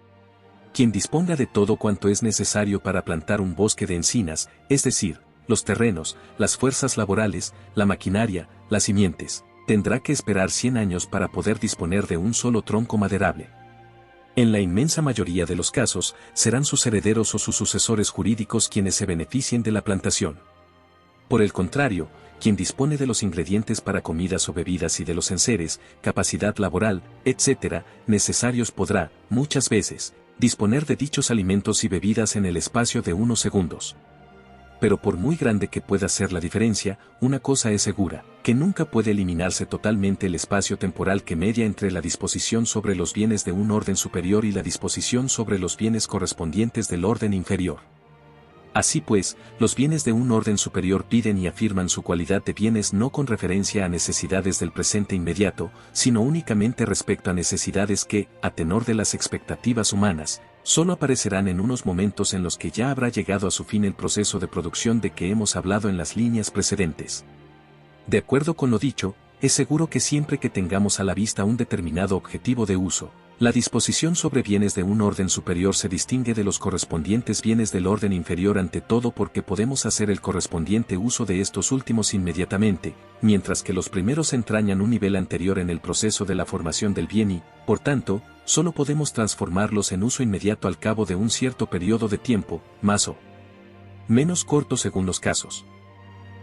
Quien disponga de todo cuanto es necesario para plantar un bosque de encinas, es decir, los terrenos, las fuerzas laborales, la maquinaria, las simientes, tendrá que esperar 100 años para poder disponer de un solo tronco maderable. En la inmensa mayoría de los casos, serán sus herederos o sus sucesores jurídicos quienes se beneficien de la plantación. Por el contrario, quien dispone de los ingredientes para comidas o bebidas y de los enseres, capacidad laboral, etc., necesarios podrá, muchas veces, disponer de dichos alimentos y bebidas en el espacio de unos segundos. Pero por muy grande que pueda ser la diferencia, una cosa es segura, que nunca puede eliminarse totalmente el espacio temporal que media entre la disposición sobre los bienes de un orden superior y la disposición sobre los bienes correspondientes del orden inferior. Así pues, los bienes de un orden superior piden y afirman su cualidad de bienes no con referencia a necesidades del presente inmediato, sino únicamente respecto a necesidades que, a tenor de las expectativas humanas, solo aparecerán en unos momentos en los que ya habrá llegado a su fin el proceso de producción de que hemos hablado en las líneas precedentes. De acuerdo con lo dicho, es seguro que siempre que tengamos a la vista un determinado objetivo de uso, la disposición sobre bienes de un orden superior se distingue de los correspondientes bienes del orden inferior ante todo porque podemos hacer el correspondiente uso de estos últimos inmediatamente, mientras que los primeros entrañan un nivel anterior en el proceso de la formación del bien y, por tanto, solo podemos transformarlos en uso inmediato al cabo de un cierto periodo de tiempo, más o menos corto según los casos.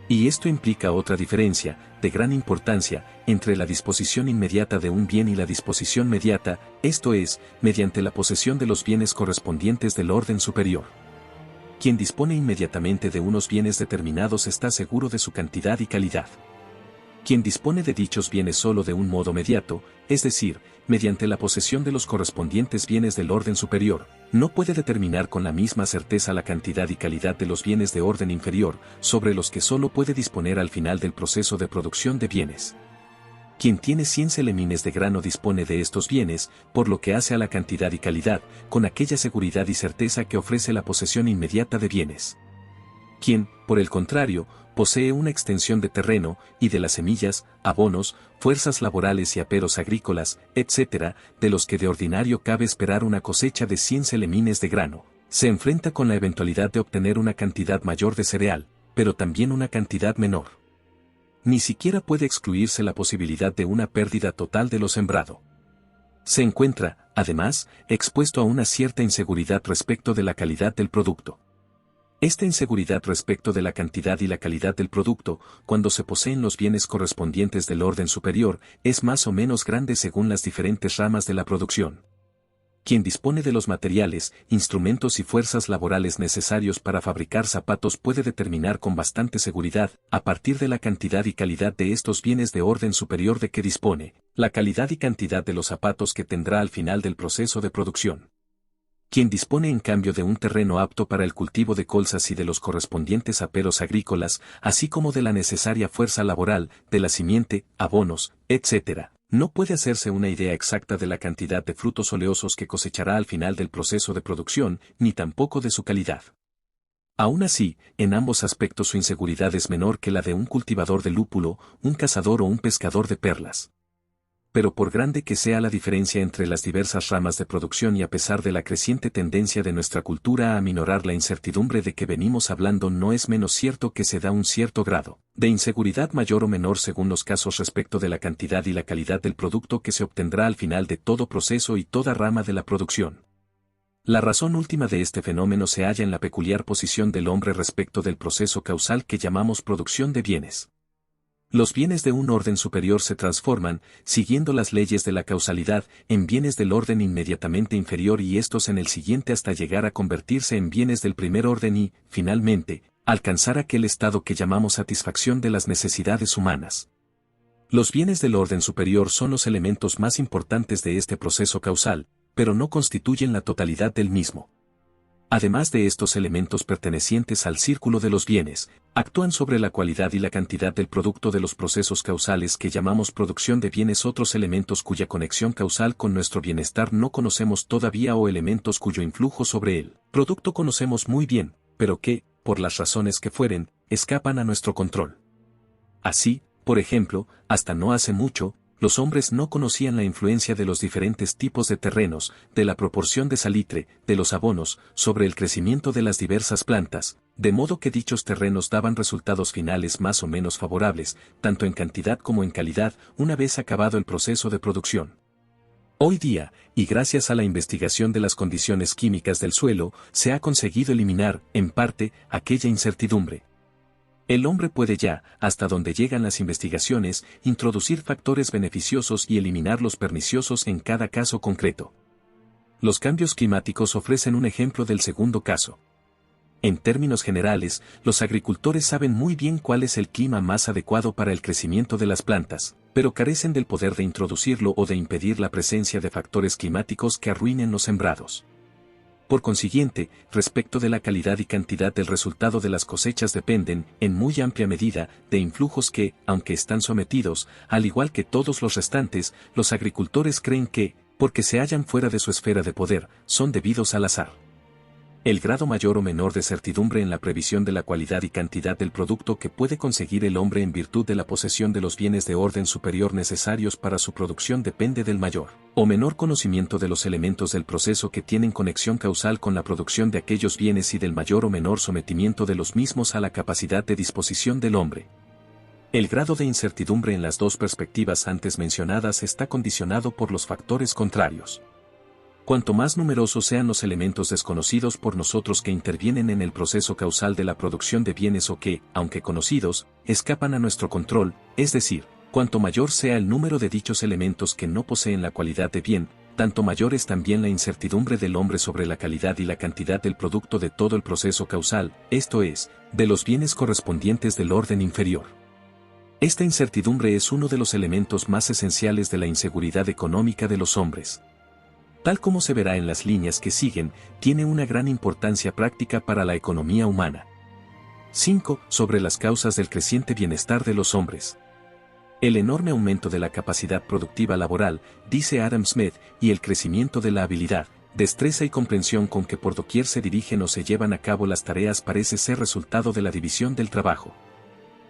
Y esto implica otra diferencia, de gran importancia, entre la disposición inmediata de un bien y la disposición mediata, esto es, mediante la posesión de los bienes correspondientes del orden superior. Quien dispone inmediatamente de unos bienes determinados está seguro de su cantidad y calidad. Quien dispone de dichos bienes solo de un modo mediato, es decir, mediante la posesión de los correspondientes bienes del orden superior, no puede determinar con la misma certeza la cantidad y calidad de los bienes de orden inferior, sobre los que solo puede disponer al final del proceso de producción de bienes. Quien tiene 100 selemines de grano dispone de estos bienes, por lo que hace a la cantidad y calidad, con aquella seguridad y certeza que ofrece la posesión inmediata de bienes. Quien, por el contrario, posee una extensión de terreno, y de las semillas, abonos, fuerzas laborales y aperos agrícolas, etc., de los que de ordinario cabe esperar una cosecha de 100 selemines de grano, se enfrenta con la eventualidad de obtener una cantidad mayor de cereal, pero también una cantidad menor. Ni siquiera puede excluirse la posibilidad de una pérdida total de lo sembrado. Se encuentra, además, expuesto a una cierta inseguridad respecto de la calidad del producto. Esta inseguridad respecto de la cantidad y la calidad del producto, cuando se poseen los bienes correspondientes del orden superior, es más o menos grande según las diferentes ramas de la producción. Quien dispone de los materiales, instrumentos y fuerzas laborales necesarios para fabricar zapatos puede determinar con bastante seguridad, a partir de la cantidad y calidad de estos bienes de orden superior de que dispone, la calidad y cantidad de los zapatos que tendrá al final del proceso de producción. Quien dispone en cambio de un terreno apto para el cultivo de colzas y de los correspondientes aperos agrícolas, así como de la necesaria fuerza laboral, de la simiente, abonos, etc., no puede hacerse una idea exacta de la cantidad de frutos oleosos que cosechará al final del proceso de producción, ni tampoco de su calidad. Aún así, en ambos aspectos su inseguridad es menor que la de un cultivador de lúpulo, un cazador o un pescador de perlas. Pero por grande que sea la diferencia entre las diversas ramas de producción y a pesar de la creciente tendencia de nuestra cultura a aminorar la incertidumbre de que venimos hablando, no es menos cierto que se da un cierto grado de inseguridad mayor o menor según los casos respecto de la cantidad y la calidad del producto que se obtendrá al final de todo proceso y toda rama de la producción. La razón última de este fenómeno se halla en la peculiar posición del hombre respecto del proceso causal que llamamos producción de bienes. Los bienes de un orden superior se transforman, siguiendo las leyes de la causalidad, en bienes del orden inmediatamente inferior y estos en el siguiente hasta llegar a convertirse en bienes del primer orden y, finalmente, alcanzar aquel estado que llamamos satisfacción de las necesidades humanas. Los bienes del orden superior son los elementos más importantes de este proceso causal, pero no constituyen la totalidad del mismo. Además de estos elementos pertenecientes al círculo de los bienes, actúan sobre la cualidad y la cantidad del producto de los procesos causales que llamamos producción de bienes otros elementos cuya conexión causal con nuestro bienestar no conocemos todavía o elementos cuyo influjo sobre el producto conocemos muy bien, pero que, por las razones que fueren, escapan a nuestro control. Así, por ejemplo, hasta no hace mucho, los hombres no conocían la influencia de los diferentes tipos de terrenos, de la proporción de salitre, de los abonos, sobre el crecimiento de las diversas plantas, de modo que dichos terrenos daban resultados finales más o menos favorables, tanto en cantidad como en calidad, una vez acabado el proceso de producción. Hoy día, y gracias a la investigación de las condiciones químicas del suelo, se ha conseguido eliminar, en parte, aquella incertidumbre. El hombre puede ya, hasta donde llegan las investigaciones, introducir factores beneficiosos y eliminar los perniciosos en cada caso concreto. Los cambios climáticos ofrecen un ejemplo del segundo caso. En términos generales, los agricultores saben muy bien cuál es el clima más adecuado para el crecimiento de las plantas, pero carecen del poder de introducirlo o de impedir la presencia de factores climáticos que arruinen los sembrados. Por consiguiente, respecto de la calidad y cantidad del resultado de las cosechas dependen, en muy amplia medida, de influjos que, aunque están sometidos, al igual que todos los restantes, los agricultores creen que, porque se hallan fuera de su esfera de poder, son debidos al azar. El grado mayor o menor de certidumbre en la previsión de la cualidad y cantidad del producto que puede conseguir el hombre en virtud de la posesión de los bienes de orden superior necesarios para su producción depende del mayor o menor conocimiento de los elementos del proceso que tienen conexión causal con la producción de aquellos bienes y del mayor o menor sometimiento de los mismos a la capacidad de disposición del hombre. El grado de incertidumbre en las dos perspectivas antes mencionadas está condicionado por los factores contrarios. Cuanto más numerosos sean los elementos desconocidos por nosotros que intervienen en el proceso causal de la producción de bienes o que, aunque conocidos, escapan a nuestro control, es decir, cuanto mayor sea el número de dichos elementos que no poseen la cualidad de bien, tanto mayor es también la incertidumbre del hombre sobre la calidad y la cantidad del producto de todo el proceso causal, esto es, de los bienes correspondientes del orden inferior. Esta incertidumbre es uno de los elementos más esenciales de la inseguridad económica de los hombres. Tal como se verá en las líneas que siguen, tiene una gran importancia práctica para la economía humana. 5. Sobre las causas del creciente bienestar de los hombres. El enorme aumento de la capacidad productiva laboral, dice Adam Smith, y el crecimiento de la habilidad, destreza y comprensión con que por doquier se dirigen o se llevan a cabo las tareas parece ser resultado de la división del trabajo.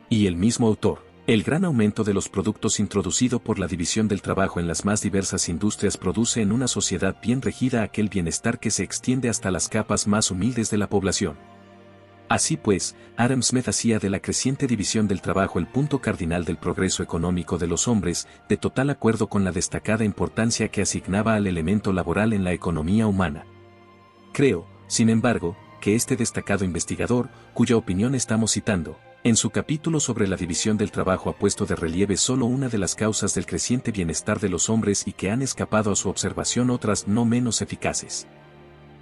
Y el mismo autor. El gran aumento de los productos introducido por la división del trabajo en las más diversas industrias produce en una sociedad bien regida aquel bienestar que se extiende hasta las capas más humildes de la población. Así pues, Adam Smith hacía de la creciente división del trabajo el punto cardinal del progreso económico de los hombres, de total acuerdo con la destacada importancia que asignaba al elemento laboral en la economía humana. Creo, sin embargo, que este destacado investigador, cuya opinión estamos citando, en su capítulo sobre la división del trabajo ha puesto de relieve solo una de las causas del creciente bienestar de los hombres y que han escapado a su observación otras no menos eficaces.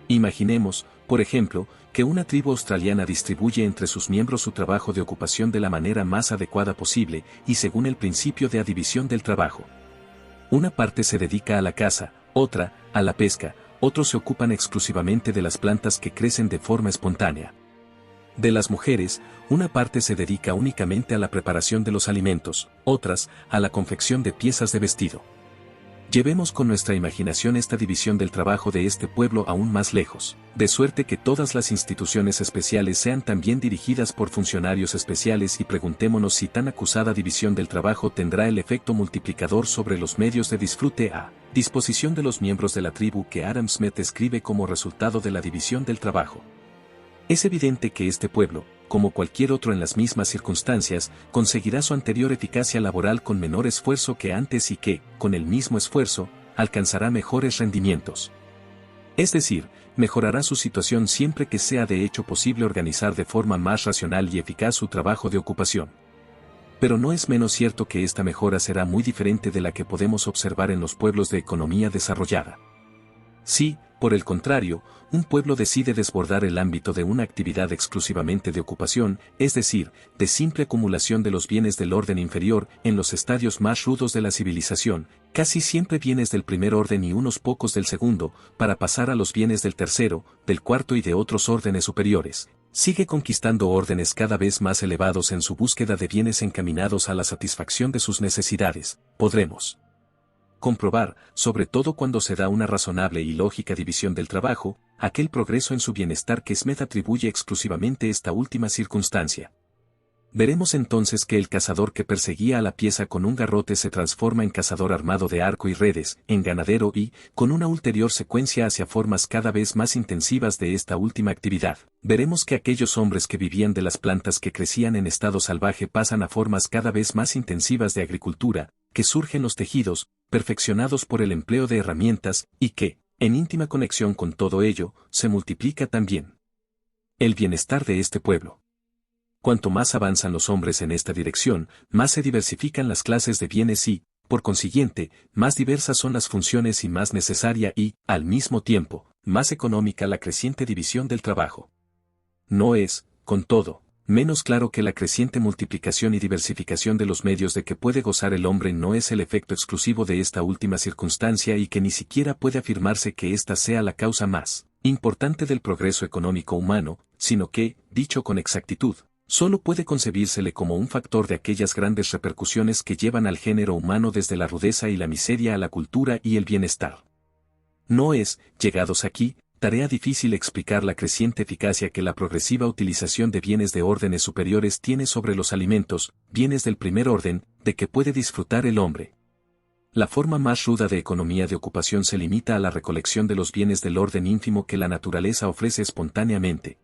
Imaginemos, por ejemplo, que una tribu australiana distribuye entre sus miembros su trabajo de ocupación de la manera más adecuada posible y según el principio de división del trabajo. Una parte se dedica a la caza, otra, a la pesca, otros se ocupan exclusivamente de las plantas que crecen de forma espontánea. De las mujeres, una parte se dedica únicamente a la preparación de los alimentos, otras, a la confección de piezas de vestido. Llevemos con nuestra imaginación esta división del trabajo de este pueblo aún más lejos, de suerte que todas las instituciones especiales sean también dirigidas por funcionarios especiales y preguntémonos si tan acusada división del trabajo tendrá el efecto multiplicador sobre los medios de disfrute a disposición de los miembros de la tribu que Adam Smith describe como resultado de la división del trabajo. Es evidente que este pueblo, como cualquier otro en las mismas circunstancias, conseguirá su anterior eficacia laboral con menor esfuerzo que antes y que, con el mismo esfuerzo, alcanzará mejores rendimientos. Es decir, mejorará su situación siempre que sea de hecho posible organizar de forma más racional y eficaz su trabajo de ocupación. Pero no es menos cierto que esta mejora será muy diferente de la que podemos observar en los pueblos de economía desarrollada. Si, por el contrario, un pueblo decide desbordar el ámbito de una actividad exclusivamente de ocupación, es decir, de simple acumulación de los bienes del orden inferior en los estadios más rudos de la civilización, casi siempre bienes del primer orden y unos pocos del segundo, para pasar a los bienes del tercero, del cuarto y de otros órdenes superiores, sigue conquistando órdenes cada vez más elevados en su búsqueda de bienes encaminados a la satisfacción de sus necesidades, podremos comprobar, sobre todo cuando se da una razonable y lógica división del trabajo, aquel progreso en su bienestar que Smith atribuye exclusivamente esta última circunstancia. Veremos entonces que el cazador que perseguía a la pieza con un garrote se transforma en cazador armado de arco y redes, en ganadero y, con una ulterior secuencia hacia formas cada vez más intensivas de esta última actividad, veremos que aquellos hombres que vivían de las plantas que crecían en estado salvaje pasan a formas cada vez más intensivas de agricultura, que surgen los tejidos, perfeccionados por el empleo de herramientas, y que, en íntima conexión con todo ello, se multiplica también el bienestar de este pueblo. Cuanto más avanzan los hombres en esta dirección, más se diversifican las clases de bienes y, por consiguiente, más diversas son las funciones y más necesaria y, al mismo tiempo, más económica la creciente división del trabajo. No es, con todo, menos claro que la creciente multiplicación y diversificación de los medios de que puede gozar el hombre no es el efecto exclusivo de esta última circunstancia y que ni siquiera puede afirmarse que ésta sea la causa más importante del progreso económico humano, sino que, dicho con exactitud, solo puede concebírsele como un factor de aquellas grandes repercusiones que llevan al género humano desde la rudeza y la miseria a la cultura y el bienestar. No es, llegados aquí, tarea difícil explicar la creciente eficacia que la progresiva utilización de bienes de órdenes superiores tiene sobre los alimentos, bienes del primer orden, de que puede disfrutar el hombre. La forma más ruda de economía de ocupación se limita a la recolección de los bienes del orden ínfimo que la naturaleza ofrece espontáneamente.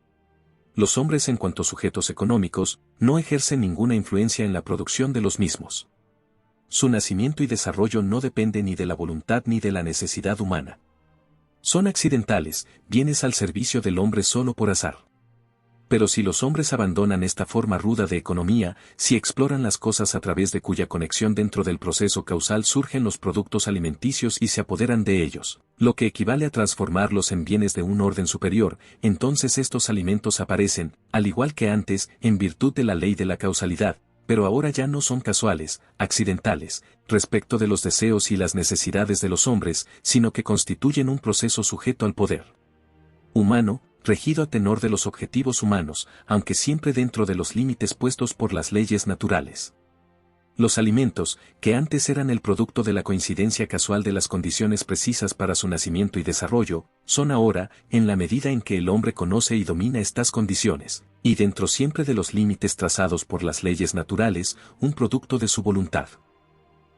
Los hombres en cuanto sujetos económicos, no ejercen ninguna influencia en la producción de los mismos. Su nacimiento y desarrollo no depende ni de la voluntad ni de la necesidad humana. Son accidentales, bienes al servicio del hombre solo por azar. Pero si los hombres abandonan esta forma ruda de economía, si exploran las cosas a través de cuya conexión dentro del proceso causal surgen los productos alimenticios y se apoderan de ellos, lo que equivale a transformarlos en bienes de un orden superior, entonces estos alimentos aparecen, al igual que antes, en virtud de la ley de la causalidad, pero ahora ya no son casuales, accidentales, respecto de los deseos y las necesidades de los hombres, sino que constituyen un proceso sujeto al poder humano, regido a tenor de los objetivos humanos, aunque siempre dentro de los límites puestos por las leyes naturales. Los alimentos, que antes eran el producto de la coincidencia casual de las condiciones precisas para su nacimiento y desarrollo, son ahora, en la medida en que el hombre conoce y domina estas condiciones, y dentro siempre de los límites trazados por las leyes naturales, un producto de su voluntad.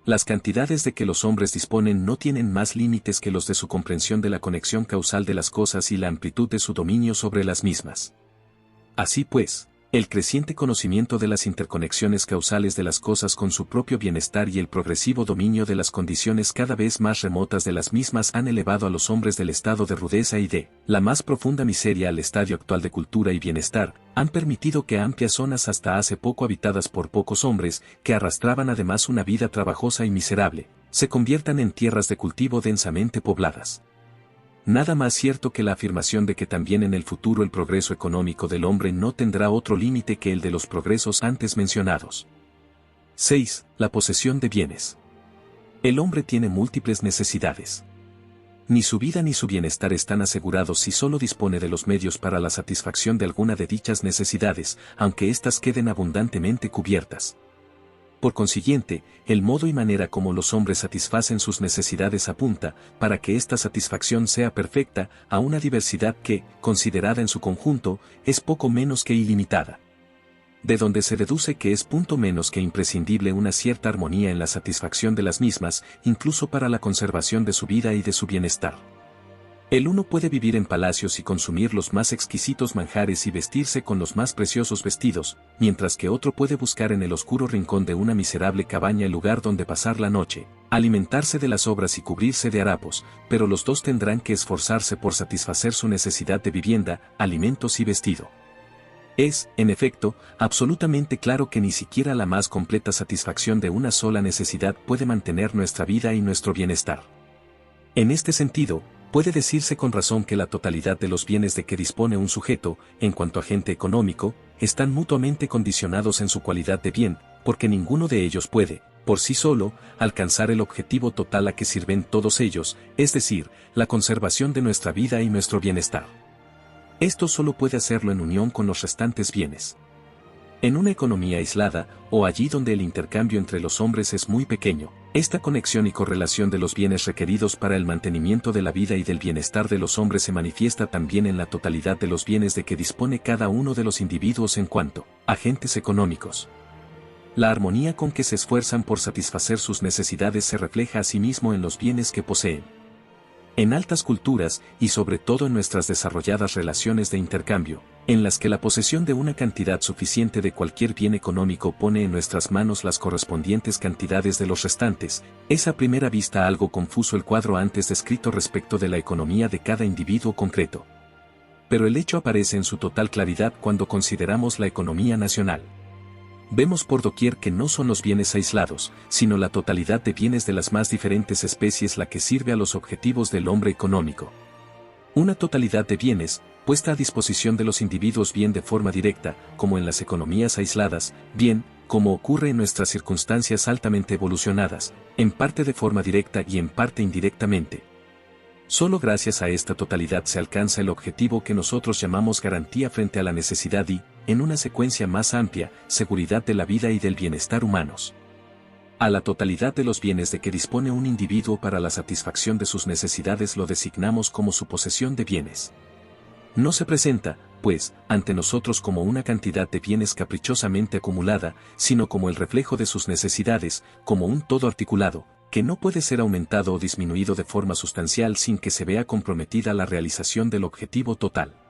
Las cantidades de que los hombres disponen no tienen más límites que los de su comprensión de la conexión causal de las cosas y la amplitud de su dominio sobre las mismas. Así pues, el creciente conocimiento de las interconexiones causales de las cosas con su propio bienestar y el progresivo dominio de las condiciones cada vez más remotas de las mismas han elevado a los hombres del estado de rudeza y de la más profunda miseria al estadio actual de cultura y bienestar, han permitido que amplias zonas hasta hace poco habitadas por pocos hombres, que arrastraban además una vida trabajosa y miserable, se conviertan en tierras de cultivo densamente pobladas. Nada más cierto que la afirmación de que también en el futuro el progreso económico del hombre no tendrá otro límite que el de los progresos antes mencionados. 6. La posesión de bienes. El hombre tiene múltiples necesidades. Ni su vida ni su bienestar están asegurados si solo dispone de los medios para la satisfacción de alguna de dichas necesidades, aunque éstas queden abundantemente cubiertas. Por consiguiente, el modo y manera como los hombres satisfacen sus necesidades apunta, para que esta satisfacción sea perfecta, a una diversidad que, considerada en su conjunto, es poco menos que ilimitada. De donde se deduce que es punto menos que imprescindible una cierta armonía en la satisfacción de las mismas, incluso para la conservación de su vida y de su bienestar. El uno puede vivir en palacios y consumir los más exquisitos manjares y vestirse con los más preciosos vestidos, mientras que otro puede buscar en el oscuro rincón de una miserable cabaña el lugar donde pasar la noche, alimentarse de las sobras y cubrirse de harapos, pero los dos tendrán que esforzarse por satisfacer su necesidad de vivienda, alimentos y vestido. Es, en efecto, absolutamente claro que ni siquiera la más completa satisfacción de una sola necesidad puede mantener nuestra vida y nuestro bienestar. En este sentido, puede decirse con razón que la totalidad de los bienes de que dispone un sujeto, en cuanto a agente económico, están mutuamente condicionados en su cualidad de bien, porque ninguno de ellos puede, por sí solo, alcanzar el objetivo total a que sirven todos ellos, es decir, la conservación de nuestra vida y nuestro bienestar. Esto solo puede hacerlo en unión con los restantes bienes. En una economía aislada, o allí donde el intercambio entre los hombres es muy pequeño, esta conexión y correlación de los bienes requeridos para el mantenimiento de la vida y del bienestar de los hombres se manifiesta también en la totalidad de los bienes de que dispone cada uno de los individuos en cuanto a agentes económicos. La armonía con que se esfuerzan por satisfacer sus necesidades se refleja asimismo en los bienes que poseen. En altas culturas, y sobre todo en nuestras desarrolladas relaciones de intercambio, en las que la posesión de una cantidad suficiente de cualquier bien económico pone en nuestras manos las correspondientes cantidades de los restantes, es a primera vista algo confuso el cuadro antes descrito respecto de la economía de cada individuo concreto. Pero el hecho aparece en su total claridad cuando consideramos la economía nacional. Vemos por doquier que no son los bienes aislados, sino la totalidad de bienes de las más diferentes especies la que sirve a los objetivos del hombre económico. Una totalidad de bienes, puesta a disposición de los individuos bien de forma directa, como en las economías aisladas, bien, como ocurre en nuestras circunstancias altamente evolucionadas, en parte de forma directa y en parte indirectamente. Solo gracias a esta totalidad se alcanza el objetivo que nosotros llamamos garantía frente a la necesidad y, en una secuencia más amplia, seguridad de la vida y del bienestar humanos. A la totalidad de los bienes de que dispone un individuo para la satisfacción de sus necesidades lo designamos como su posesión de bienes. No se presenta, pues, ante nosotros como una cantidad de bienes caprichosamente acumulada, sino como el reflejo de sus necesidades, como un todo articulado, que no puede ser aumentado o disminuido de forma sustancial sin que se vea comprometida la realización del objetivo total.